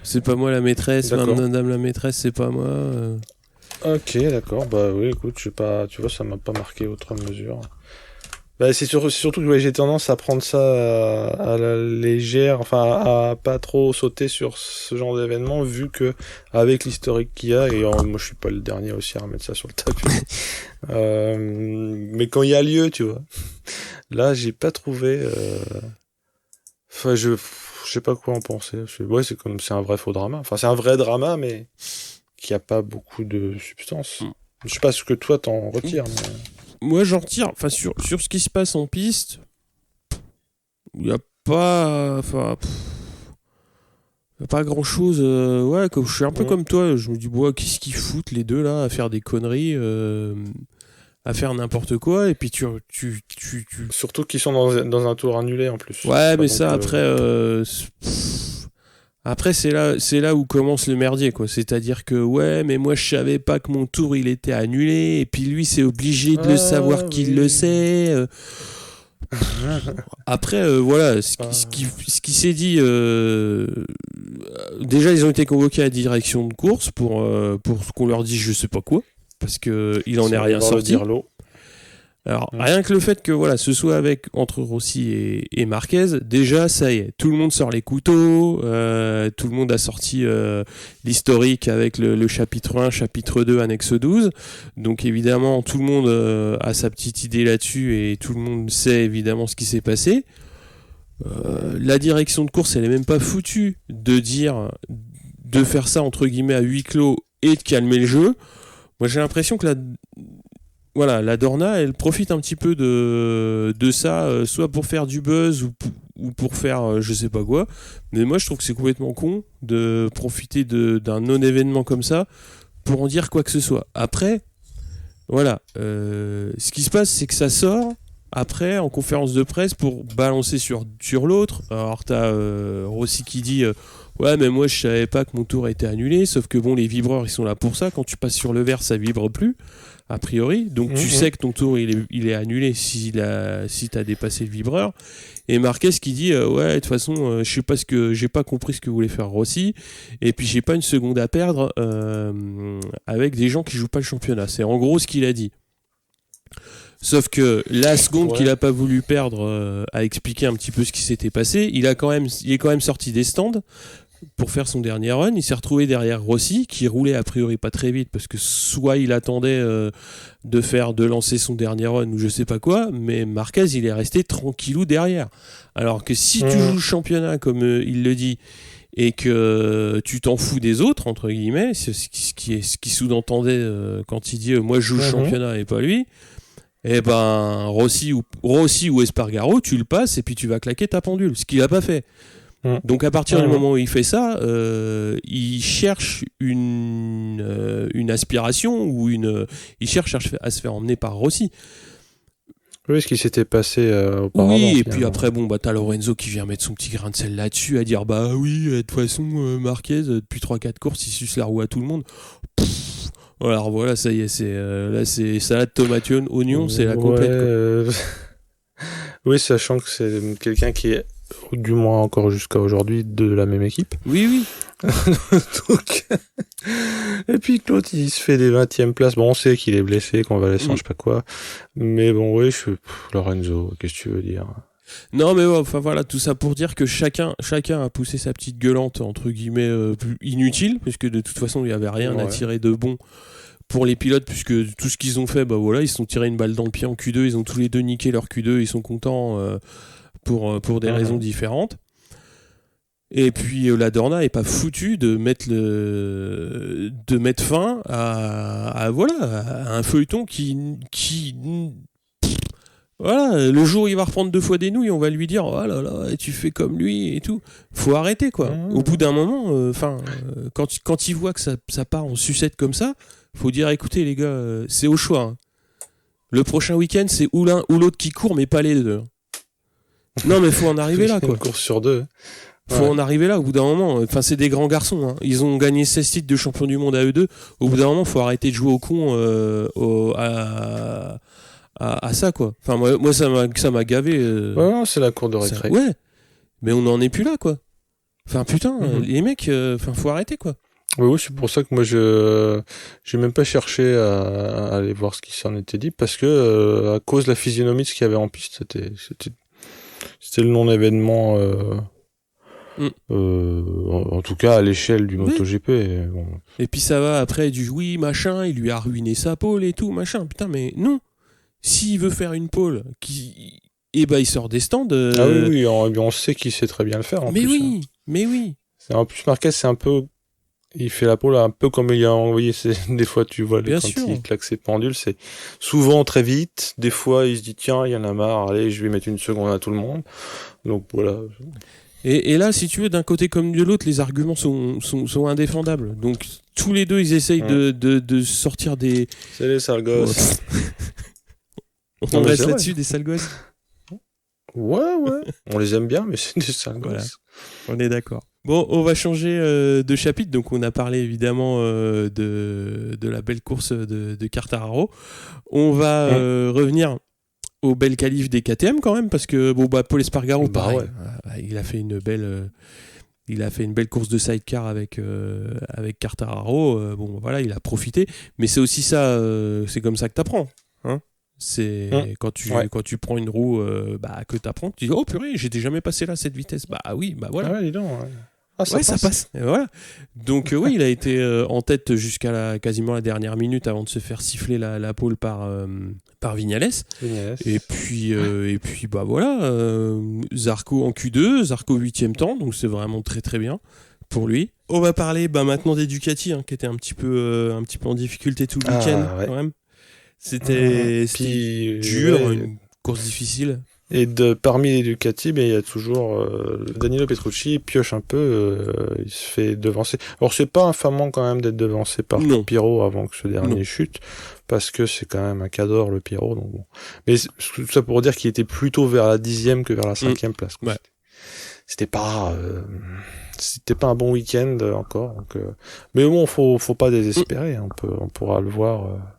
C'est pas moi la maîtresse, madame la maîtresse, c'est pas moi. Ok, d'accord. Bah oui, écoute, je sais pas, tu vois, ça m'a pas marqué outre mesure. Bah, c'est surtout que j'ai tendance à prendre ça à la légère, enfin à pas trop sauter sur ce genre d'événement, vu que avec l'historique qu'il y a, et moi je suis pas le dernier aussi à remettre ça sur le tapis, mais quand il y a lieu, tu vois, là j'ai pas trouvé, enfin je sais pas quoi en penser. Ouais, c'est un vrai faux drama, enfin c'est un vrai drama, mais qui a pas beaucoup de substance. Je sais pas ce que toi t'en retires, mais... Moi, j'en retire, enfin, sur ce qui se passe en piste, il n'y a pas, pas grand chose. Ouais, comme je suis un peu comme toi, je me dis, qu'est-ce qu'ils foutent les deux là à faire des conneries, à faire n'importe quoi, et puis tu... Surtout qu'ils sont dans un tour annulé en plus. Ouais, mais ça, après, après c'est là où commence le merdier, quoi. C'est-à-dire que ouais, mais moi je savais pas que mon tour il était annulé, et puis lui c'est obligé de le savoir qu'il le sait. Après voilà, ce qui s'est dit, déjà ils ont été convoqués à la direction de course pour qu'on leur dise je sais pas quoi, parce que il en est rien sorti. Alors, rien que le fait que ce soit entre Rossi et Marquez, déjà, ça y est, tout le monde sort les couteaux, tout le monde a sorti l'historique avec le chapitre 1, chapitre 2, annexe 12. Donc, évidemment, tout le monde a sa petite idée là-dessus et tout le monde sait évidemment ce qui s'est passé. La direction de course, elle est même pas foutue de faire ça, entre guillemets, à huis clos et de calmer le jeu. Moi, j'ai l'impression que la Dorna, elle profite un petit peu de ça, soit pour faire du buzz ou pour faire je sais pas quoi. Mais moi, je trouve que c'est complètement con de profiter d'un non-événement comme ça pour en dire quoi que ce soit. Après, ce qui se passe, c'est que ça sort après en conférence de presse pour balancer sur l'autre. Alors, t'as Rossi qui dit... ouais, mais moi je savais pas que mon tour a été annulé, sauf que les vibreurs ils sont là pour ça. Quand tu passes sur le vert, ça vibre plus, a priori. Donc tu sais que ton tour il est annulé si t'as dépassé le vibreur. Et Marquez qui dit ouais, de toute façon, j'ai pas compris ce que voulait faire Rossi, et puis j'ai pas une seconde à perdre avec des gens qui jouent pas le championnat. C'est en gros ce qu'il a dit. Sauf que la seconde qu'il a pas voulu perdre a expliqué un petit peu ce qui s'était passé. Il est quand même sorti des stands pour faire son dernier run. Il s'est retrouvé derrière Rossi, qui roulait a priori pas très vite, parce que soit il attendait de lancer son dernier run ou je sais pas quoi, mais Marquez il est resté tranquillou derrière. Alors que si tu joues le championnat comme il le dit, et que tu t'en fous des autres, entre guillemets, c'est ce qui sous-entendait quand il dit moi je joue le championnat et pas lui, et ben Rossi ou Espargaro, tu le passes et puis tu vas claquer ta pendule, ce qu'il a pas fait. Donc à partir du moment où il fait ça, il cherche une aspiration ou il cherche à se faire emmener par Rossi. Oui, ce qui s'était passé auparavant. Oui, et finalement. puis après, t'as Lorenzo qui vient mettre son petit grain de sel là-dessus, à dire bah oui, de toute façon, Marquez, depuis 3-4 courses, il suce la roue à tout le monde. Alors voilà, ça y est, là c'est salade, tomate, oignon, c'est la complète. Oui, sachant que c'est quelqu'un qui est, du moins encore jusqu'à aujourd'hui, de la même équipe. Oui. Donc... Et puis l'autre, il se fait des 20e places. Bon, on sait qu'il est blessé, convalescent, je sais pas quoi. Mais bon, oui, Lorenzo, qu'est-ce que tu veux dire? Non, mais enfin voilà, tout ça pour dire que chacun a poussé sa petite gueulante, entre guillemets, inutile, puisque de toute façon, il n'y avait rien à tirer de bon pour les pilotes, puisque tout ce qu'ils ont fait, ils se sont tiré une balle dans le pied en Q2, ils ont tous les deux niqué leur Q2, ils sont contents pour des raisons différentes. Et puis la Dorna est pas foutue de mettre fin à un feuilleton qui voilà, le jour où il va reprendre 2 fois des nouilles, on va lui dire oh là là, tu fais comme lui et tout. Faut arrêter quoi. Au bout d'un moment, quand il voit que ça part en sucette comme ça, faut dire écoutez les gars, c'est au choix. Hein. Le prochain week-end, c'est ou l'un ou l'autre qui court, mais pas les deux. Non mais faut en arriver là quoi. Une course sur 2. Faut en arriver là au bout d'un moment. Enfin, c'est des grands garçons. Hein. Ils ont gagné 16 titres de champion du monde à eux deux. Au bout d'un moment, faut arrêter de jouer au con à ça, quoi. Enfin, moi ça m'a gavé. Ouais, c'est la cour de récré. Ouais, mais on n'en est plus là, quoi. Enfin, putain, les mecs, faut arrêter, quoi. Oui, c'est pour ça que moi, j'ai même pas cherché à aller voir ce qui s'en était dit, parce que à cause de la physionomie de ce qu'il y avait en piste, c'était le non-événement... en tout cas à l'échelle du MotoGP. Bon. Et puis ça va après du oui machin, il lui a ruiné sa pole et tout machin. Putain mais non. S'il veut faire une pole, il sort des stands. Ah oui, on sait qu'il sait très bien le faire. Mais oui. En plus Marquez c'est un peu, il fait la pole un peu comme il a envoyé. Des fois tu vois quand il claque ses pendules, c'est souvent très vite. Des fois il se dit tiens il y en a marre, allez je vais mettre une seconde à tout le monde. Donc voilà. Et là, si tu veux, d'un côté comme de l'autre, les arguments sont indéfendables. Donc, tous les deux, ils essayent de sortir des... C'est les sales gosses. On reste là-dessus, des sales gosses. Ouais. On les aime bien, mais c'est des sales gosses. On est d'accord. Bon, on va changer de chapitre. Donc, on a parlé évidemment de la belle course de Quartararo. On va revenir... au bel qualif des KTM quand même, parce que Paul Espargaro pareil, il a fait une belle course de sidecar avec Quartararo. Il a profité, mais c'est aussi ça, c'est comme ça que t'apprends, hein. C'est quand tu prends une roue que t'apprends, tu dis oh purée, j'étais jamais passé là à cette vitesse. Bah oui, bah voilà. Ah ouais, dis donc. Ça passe. Et voilà. Donc il a été en tête jusqu'à quasiment la dernière minute avant de se faire siffler la pole par Vignales. Et puis Zarco en Q2, Zarco 8e temps, donc c'est vraiment très très bien pour lui. On va parler maintenant des Ducati qui était un petit peu en difficulté tout le week-end quand même. C'était dur, une course difficile. Et parmi les Ducati, il y a toujours Danilo Petrucci, il pioche un peu, il se fait devancer. Alors c'est pas infamant quand même d'être devancé par Pirot avant que ce dernier chute, parce que c'est quand même un cador le Pirot. Donc bon. Mais tout ça pour dire qu'il était plutôt vers la 10e que vers la 5e place. Quoi. Ouais. C'était pas un bon week-end encore. Donc, mais bon, faut pas désespérer. On pourra le voir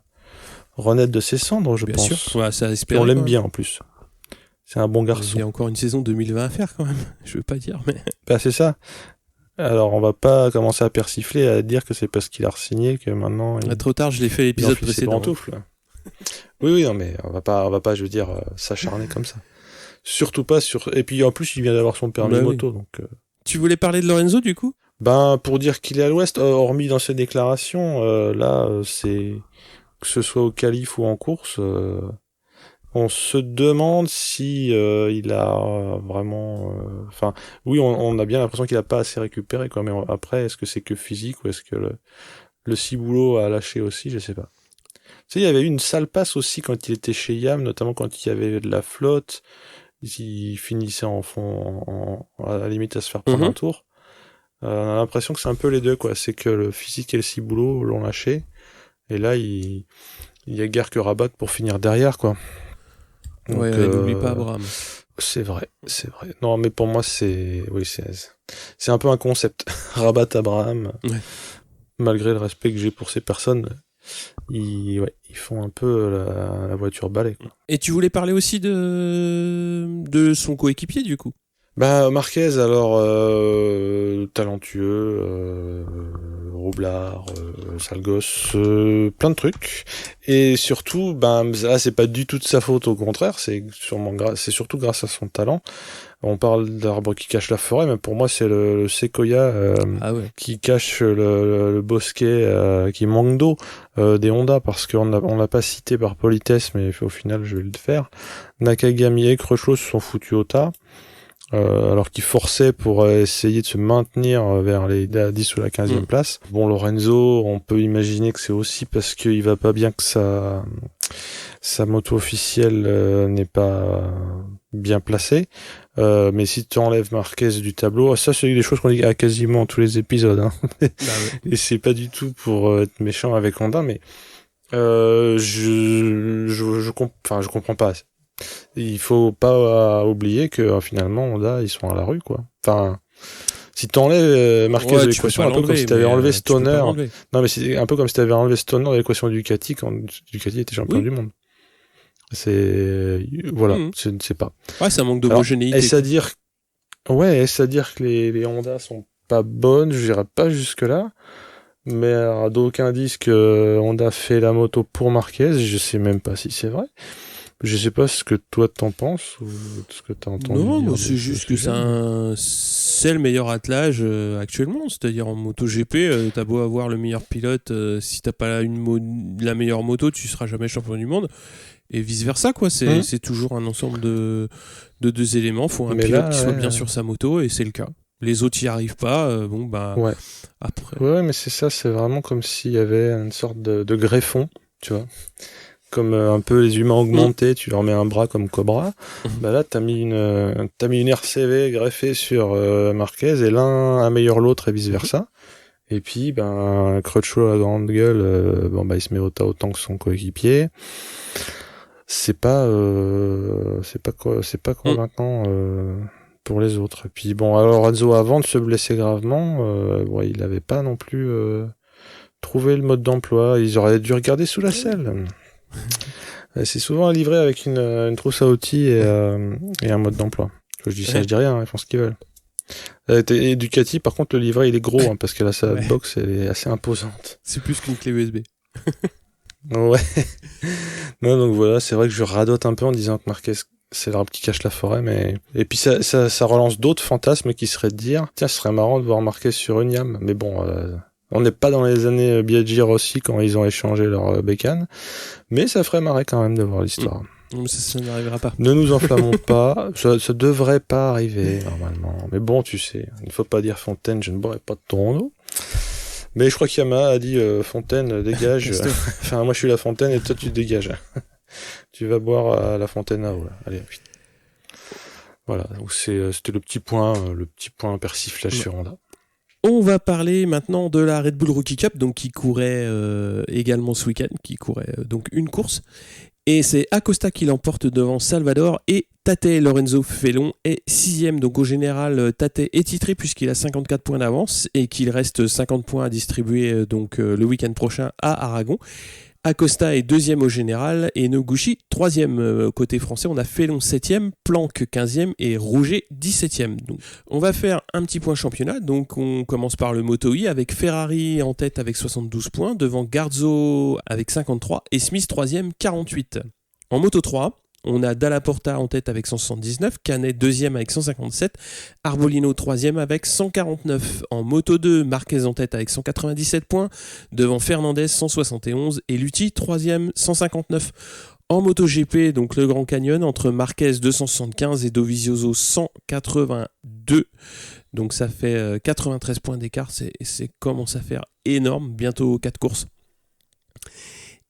renaître de ses cendres, je pense. Bien sûr. Ouais, ça et on l'aime bien en plus. C'est un bon garçon. Il y a encore une saison 2020 à faire quand même. Je veux pas dire, mais... c'est ça. Alors, on va pas commencer à persifler, à dire que c'est parce qu'il a re-signé que maintenant... trop tard, je l'ai fait l'épisode précédent. Oui, non, mais on va pas, je veux dire, s'acharner comme ça. Surtout pas sur... Et puis, en plus, il vient d'avoir son permis moto, donc... Tu voulais parler de Lorenzo, du coup ? Pour dire qu'il est à l'ouest, hormis dans ses déclarations, c'est... Que ce soit au qualif ou en course... On se demande si il a vraiment... oui, on a bien l'impression qu'il a pas assez récupéré, quoi. Mais après, est-ce que c'est que physique ou est-ce que le ciboulot a lâché aussi, je sais pas. Tu sais, il y avait eu une sale passe aussi quand il était chez Yam, notamment quand il y avait de la flotte. ils finissaient en fond, à la limite à se faire prendre un tour. On a l'impression que c'est un peu les deux, quoi. C'est que le physique et le ciboulot l'ont lâché. Et là, il y a guère que Rabat pour finir derrière, quoi. Donc, n'oublie pas Abraham. C'est vrai. Non, mais pour moi, c'est un peu un concept. Rabat, Abraham, malgré le respect que j'ai pour ces personnes, ils font un peu la voiture balai, quoi. Et tu voulais parler aussi de son coéquipier, du coup? Marquez, alors, talentueux, roublard, sale gosse, plein de trucs. Et surtout, là, c'est pas du tout de sa faute, au contraire, c'est surtout grâce à son talent. On parle d'arbre qui cache la forêt, mais pour moi, c'est le séquoia qui cache le bosquet qui manque d'eau des Honda, parce qu'on l'a pas cité par politesse, mais au final, je vais le faire. Nakagami et Crutchlow se sont foutus au tas. Alors qu'il forçait pour essayer de se maintenir vers la 10 ou la 15e place. Bon, Lorenzo, on peut imaginer que c'est aussi parce qu'il va pas bien, que sa moto officielle n'est pas bien placée. Mais si tu enlèves Marquez du tableau, ça c'est des choses qu'on dit à quasiment tous les épisodes, hein. Et c'est pas du tout pour être méchant avec Honda, mais je comprends pas. Il faut pas oublier que finalement Honda ils sont à la rue, quoi. Enfin, si t'enlèves Marquez de l'équation, un peu comme si t'avais enlevé Stoner. Non, mais c'est un peu comme si t'avais enlevé Stoner de l'équation Ducati quand Ducati était champion du monde. C'est c'est pas. Ouais, ça manque d'homogénéité. Est-ce à dire que les Honda sont pas bonnes? Je dirais pas jusque là. Mais d'aucuns disent que Honda fait la moto pour Marquez. Je sais même pas si c'est vrai. Je sais pas ce que toi t'en penses ou ce que t'as entendu. Non, c'est juste que c'est le meilleur attelage actuellement. C'est-à-dire en MotoGP, t'as beau avoir le meilleur pilote, si t'as pas la meilleure moto, tu seras jamais champion du monde. Et vice versa, quoi. C'est toujours un ensemble de deux éléments. Faut un pilote qui soit bien sur sa moto, et c'est le cas. Les autres y arrivent pas. Après. Ouais, mais c'est ça. C'est vraiment comme s'il y avait une sorte de greffon, tu vois. Comme un peu les humains augmentés, tu leur mets un bras comme Cobra. Là, t'as mis une RCV greffée sur Marquez, et l'un améliore l'autre et vice versa. Et puis, Crutchlow à grande gueule, il se met autant que son coéquipier. C'est pas convaincant pour les autres. Et puis alors Lorenzo, avant de se blesser gravement, il avait pas non plus trouvé le mode d'emploi. Ils auraient dû regarder sous la selle. C'est souvent livré avec une trousse à outils et un mode d'emploi. Je dis ça, je dis rien, ils font ce qu'ils veulent. Et Ducati, par contre, le livret il est gros, parce que là sa box elle est assez imposante. C'est plus qu'une clé USB. Ouais. Non, donc voilà, c'est vrai que je radote un peu en disant que Marquez c'est l'arbre qui cache la forêt, mais et puis ça relance d'autres fantasmes qui seraient de dire tiens, ce serait marrant de voir Marquez sur une Yam, mais bon. On n'est pas dans les années Biaggi Rossi quand ils ont échangé leur bécane, mais ça ferait marrer quand même de voir l'histoire. Ça n'arrivera pas. Ne nous enflammons pas, ça devrait pas arriver normalement. Mais bon, tu sais, il ne faut pas dire Fontaine, je ne boirai pas de ton eau. Mais je crois qu'Yamaha a dit Fontaine, dégage. Enfin, moi je suis la Fontaine et toi tu dégages. Tu vas boire à la Fontaine à eau. Là. Allez, vite. Voilà, donc c'était le petit point persiflage sur Honda. On va parler maintenant de la Red Bull Rookie Cup, donc qui courait également ce week-end, qui courait donc une course. Et c'est Acosta qui l'emporte devant Salvador, et Tate Lorenzo Felon est 6ème. Donc au général, Tate est titré puisqu'il a 54 points d'avance et qu'il reste 50 points à distribuer le week-end prochain à Aragon. Acosta est 2e au général et Noguchi 3e. Côté français, on a Felon 7e, Planck 15e et Rouget 17e. Donc, on va faire un petit point championnat. Donc on commence par le Moto E avec Ferrari en tête avec 72 points, devant Garzo avec 53 et Smith 3e 48. En Moto 3, on a Dalla Porta en tête avec 179, Canet 2e avec 157, Arbolino 3e avec 149. En Moto 2, Marquez en tête avec 197 points, devant Fernandez 171 et Lutti 3e 159. En MotoGP, donc le Grand Canyon, entre Marquez 275 et Dovizioso 182. Donc ça fait 93 points d'écart, c'est commence à faire énorme, bientôt 4 courses.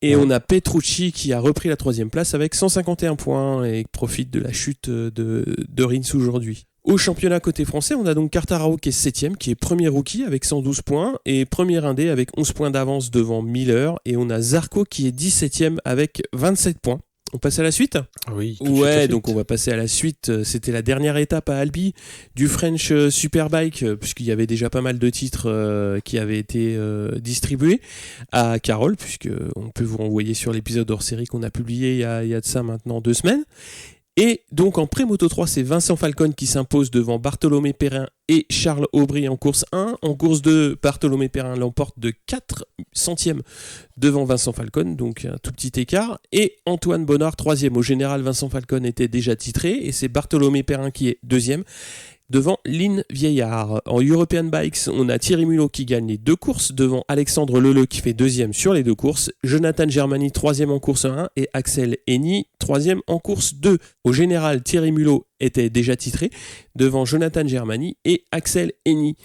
Et on a Petrucci qui a repris la 3e place avec 151 points et profite de la chute de Rins aujourd'hui. Au championnat côté français, on a donc Quartararo qui est 7ème, qui est premier rookie avec 112 points et premier indé avec 11 points d'avance devant Miller. Et on a Zarco qui est 17ème avec 27 points. On passe à la suite ? Oui. Ouais, donc on va passer à la suite. C'était la dernière étape à Albi du French Superbike, puisqu'il y avait déjà pas mal de titres qui avaient été distribués à Carole, puisqu'on peut vous renvoyer sur l'épisode hors série qu'on a publié il y a de ça maintenant 2 semaines. Et donc en pré-moto 3, c'est Vincent Falcone qui s'impose devant Bartholomé Perrin et Charles Aubry en course 1. En course 2, Bartholomé Perrin l'emporte de 4 centièmes devant Vincent Falcone, donc un tout petit écart. Et Antoine Bonnard, 3e. Au général, Vincent Falcone était déjà titré et c'est Bartholomé Perrin qui est 2e. Devant Lynn Vieillard. En European Bikes, on a Thierry Mulot qui gagne les 2 courses, devant Alexandre Leleu qui fait 2e sur les 2 courses, Jonathan Germany 3e en course 1 et Axel Henny 3e en course 2. Au général, Thierry Mulot était déjà titré, devant Jonathan Germany et Axel Henny.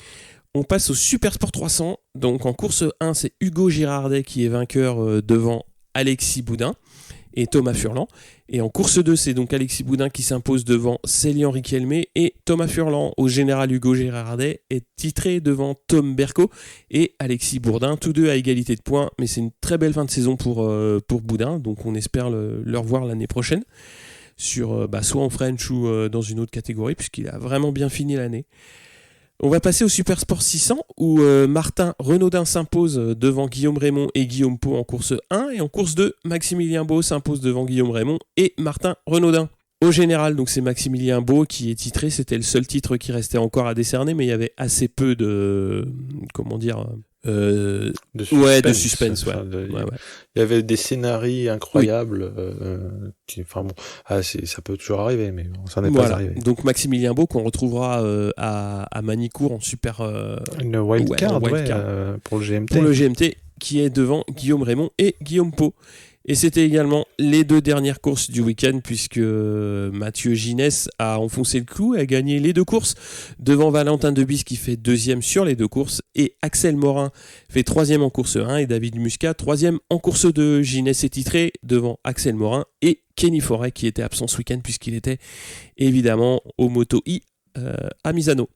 On passe au Super Sport 300, donc en course 1, c'est Hugo Girardet qui est vainqueur devant Alexis Boudin et Thomas Furlan. Et en course 2, c'est donc Alexis Boudin qui s'impose devant Célian Riquelme et Thomas Furlan. Au général, Hugo Girardet est titré devant Tom Berco et Alexis Bourdin, tous deux à égalité de points. Mais c'est une très belle fin de saison pour Boudin, donc on espère le revoir l'année prochaine, sur, soit en French ou dans une autre catégorie, puisqu'il a vraiment bien fini l'année. On va passer au Super Sport 600 où Martin Renaudin s'impose devant Guillaume Raymond et Guillaume Pau en course 1 et en course 2, Maximilien Beau s'impose devant Guillaume Raymond et Martin Renaudin. Au général, donc c'est Maximilien Beau qui est titré, c'était le seul titre qui restait encore à décerner, mais il y avait assez peu de de suspense. Il y avait des scénarios incroyables. Ça peut toujours arriver, mais ça n'est pas arrivé. Donc Maximilien Beau qu'on retrouvera à Manicourt en super une wildcard pour le GMT. Pour le GMT qui est devant Guillaume Raymond et Guillaume Pau. Et c'était également les 2 dernières courses du week-end puisque Mathieu Ginès a enfoncé le clou et a gagné les 2 courses devant Valentin Debis qui fait 2e sur les 2 courses et Axel Morin fait 3e en course 1 et David Muscat 3e en course 2. Ginès est titré devant Axel Morin et Kenny Forêt qui était absent ce week-end puisqu'il était évidemment au Moto I à Misano.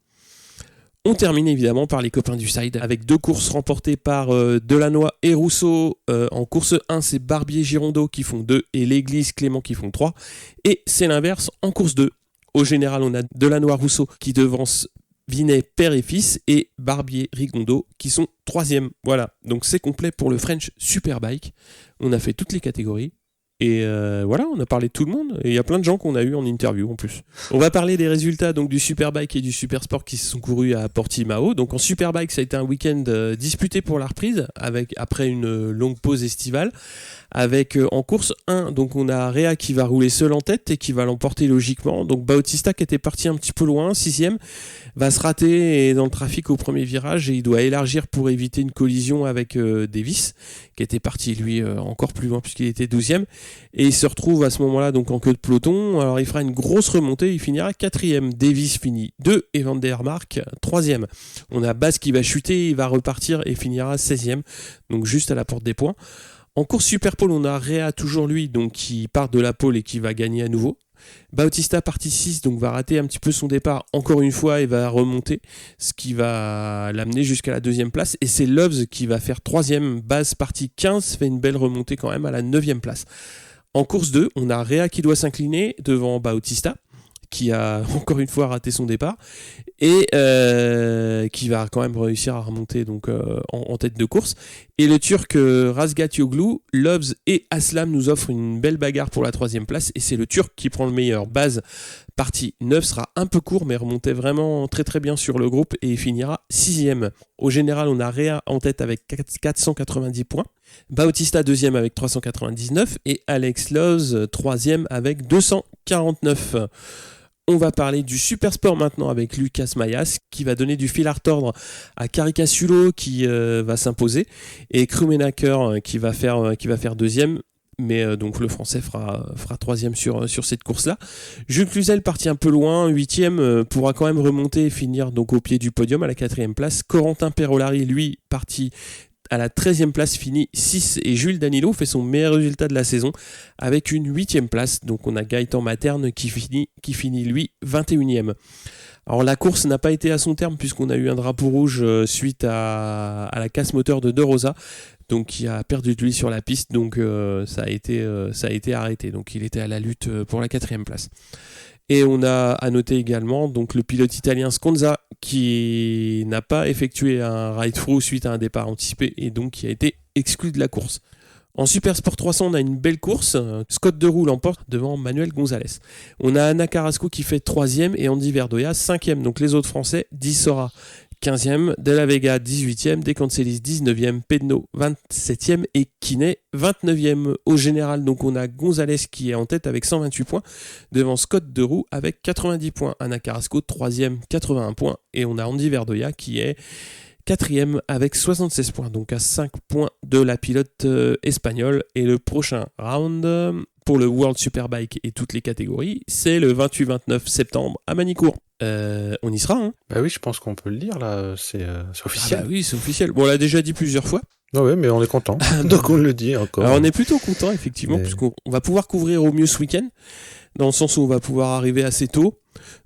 On termine évidemment par les copains du side avec 2 courses remportées par Delannoy et Rousseau. En course 1, c'est Barbier Girondeau qui font 2 et l'Église Clément qui font 3. Et c'est l'inverse en course 2. Au général, on a Delannoy Rousseau qui devance Vinet père et fils et Barbier Rigondeau qui sont 3e. Voilà, donc c'est complet pour le French Superbike. On a fait toutes les catégories. Et voilà, on a parlé de tout le monde. Et il y a plein de gens qu'on a eu en interview en plus. On va parler des résultats donc, du Superbike et du Supersport qui se sont courus à Portimao. Donc en Superbike, ça a été un week-end disputé pour la reprise après une longue pause estivale. Avec en course 1, donc on a Réa qui va rouler seul en tête et qui va l'emporter logiquement. Donc Bautista qui était parti un petit peu loin, 6e, va se rater et dans le trafic au premier virage et il doit élargir pour éviter une collision avec Davis qui était parti lui encore plus loin puisqu'il était 12e et il se retrouve à ce moment-là donc en queue de peloton. Alors il fera une grosse remontée, il finira 4e, Davis finit 2 et Van der Mark 3e. On a Bas qui va chuter, il va repartir et finira 16e, donc juste à la porte des points. En course Superpole, on a Réa toujours lui, donc qui part de la pole et qui va gagner à nouveau. Bautista partie 6, donc va rater un petit peu son départ encore une fois et va remonter, ce qui va l'amener jusqu'à la 2e place. Et c'est Loves qui va faire 3e, Base partie 15, fait une belle remontée quand même à la 9e place. En course 2, on a Réa qui doit s'incliner devant Bautista, qui a encore une fois raté son départ et qui va quand même réussir à remonter donc en tête de course. Et le Turc Razgatlioglu, Loves et Aslam nous offrent une belle bagarre pour la 3e place et c'est le Turc qui prend le meilleur. Base partie 9 sera un peu court mais remontait vraiment très très bien sur le groupe et finira 6e. Au général, on a Réa en tête avec 490 points. Bautista 2e avec 399 et Alex Loves 3e avec 249. On va parler du Supersport maintenant avec Lucas Mayas qui va donner du fil à retordre à Caricasulo qui va s'imposer et Krummenacher qui va faire 2e. Mais donc le français fera 3e sur cette course-là. Jules Cluzel parti un peu loin, 8e, pourra quand même remonter et finir donc au pied du podium à la 4e place. Corentin Perolari, lui, parti à la 13e place finit 6 et Jules Danilo fait son meilleur résultat de la saison avec une 8e place. Donc on a Gaëtan Materne qui finit lui 21e. Alors la course n'a pas été à son terme puisqu'on a eu un drapeau rouge suite à la casse moteur de De Rosa, donc qui a perdu de lui sur la piste, donc ça a été arrêté. Donc il était à la lutte pour la 4e place. Et on a à noter également donc le pilote italien Sconza qui n'a pas effectué un ride-through suite à un départ anticipé et donc qui a été exclu de la course. En Super Sport 300, on a une belle course. Scott Deroux l'emporte devant Manuel Gonzalez. On a Ana Carrasco qui fait 3e et Andy Verdoya 5e. Donc les autres Français, Di Sora 15e, De La Vega 18e, De Cancelis 19e, Pedno 27e et Kiné 29e. Au général, donc on a Gonzalez qui est en tête avec 128 points devant Scott Deroux avec 90 points. Ana Carrasco 3e, 81 points. Et on a Andy Verdoya qui est 4e avec 76 points, donc à 5 points de la pilote espagnole. Et le prochain round pour le World Superbike et toutes les catégories, c'est le 28-29 septembre à Manicourt. On y sera, hein. Bah oui, je pense qu'on peut le dire, là, c'est officiel. Ah bah oui, c'est officiel. Bon, on l'a déjà dit plusieurs fois. Ah ouais, mais on est content. Donc on le dit encore. Alors on est plutôt content, effectivement, puisqu'on va pouvoir couvrir au mieux ce week-end, dans le sens où on va pouvoir arriver assez tôt.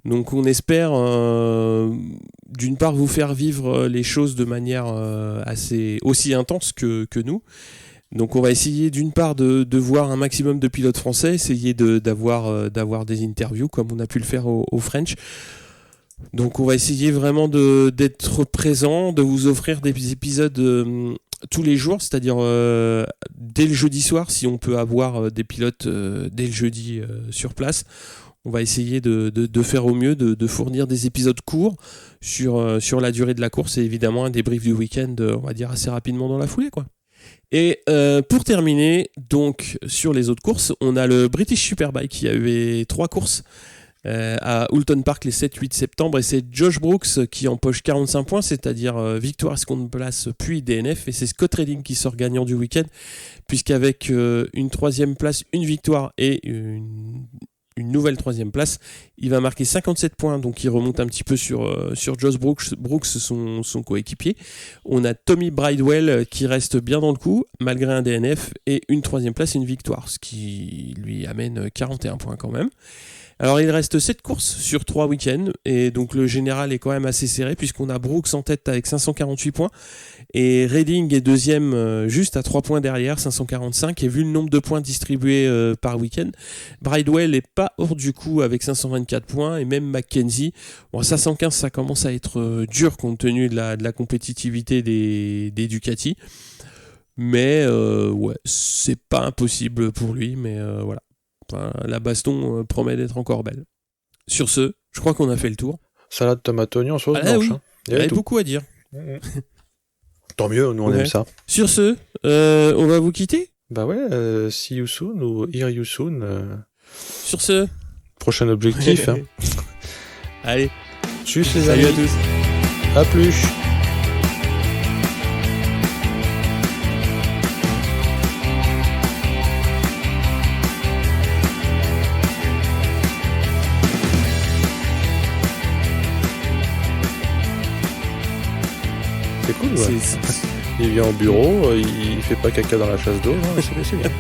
Donc on espère d'une part vous faire vivre les choses de manière aussi intense que nous. Donc on va essayer d'une part de voir un maximum de pilotes français, essayer d'avoir des interviews comme on a pu le faire au French. Donc on va essayer vraiment d'être présent, de vous offrir des épisodes tous les jours, c'est-à-dire dès le jeudi soir, si on peut avoir des pilotes dès le jeudi sur place. On va essayer de faire au mieux, de fournir des épisodes courts sur la durée de la course et évidemment un débrief du week-end, on va dire assez rapidement dans la foulée, quoi. Et pour terminer, donc sur les autres courses, on a le British Superbike qui a eu 3 courses à Oulton Park les 7-8 septembre et c'est Josh Brooks qui empoche 45 points, c'est-à-dire victoire, seconde place puis DNF, et c'est Scott Redding qui sort gagnant du week-end puisqu'avec une 3e place, une victoire et une nouvelle 3e place, il va marquer 57 points, donc il remonte un petit peu sur Josh Brooks, son coéquipier. On a Tommy Bridewell qui reste bien dans le coup, malgré un DNF, et une 3e place et une victoire, ce qui lui amène 41 points quand même. Alors il reste 7 courses sur 3 week-ends, et donc le général est quand même assez serré, puisqu'on a Brooks en tête avec 548 points, et Redding est 2e juste à 3 points derrière, 545, et vu le nombre de points distribués par week-end, Bridewell n'est pas hors du coup avec 524 points, et même McKenzie, 515 ça commence à être dur compte tenu de la compétitivité des Ducati, mais ouais, c'est pas impossible pour lui, mais voilà. Enfin, la baston promet d'être encore belle. Sur ce, je crois qu'on a fait le tour. Salade, tomate, oignon, sauce blanche. Oui. Hein. Il y avait beaucoup à dire. Tant mieux, nous on aime ça. Sur ce, on va vous quitter. Bah ouais, see you soon ou hear you soon. Sur ce. Prochain objectif. Hein. Allez. Tchuss les Salut amis. à tous. À plus. C'est cool, ouais. Il vient au bureau, il fait pas caca dans la chasse d'eau, non, c'est bien.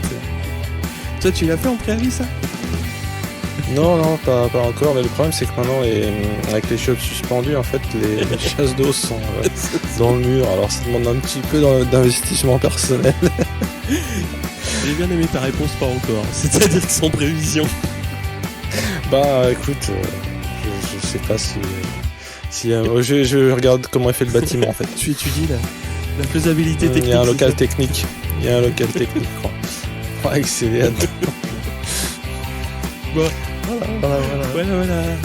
Toi, tu l'as fait en préavis, ça ? Non, pas encore, mais le problème c'est que maintenant, avec les chiottes suspendues, en fait, les chasses d'eau sont dans le mur, alors ça demande un petit peu d'investissement personnel. J'ai bien aimé ta réponse, pas encore, c'est-à-dire sans prévision. Bah, écoute, je sais pas si je regarde comment est fait le bâtiment, en fait. Tu étudies la faisabilité technique. Il y a un local technique, je crois. On va accéder à tout. Bon. Voilà. Voilà.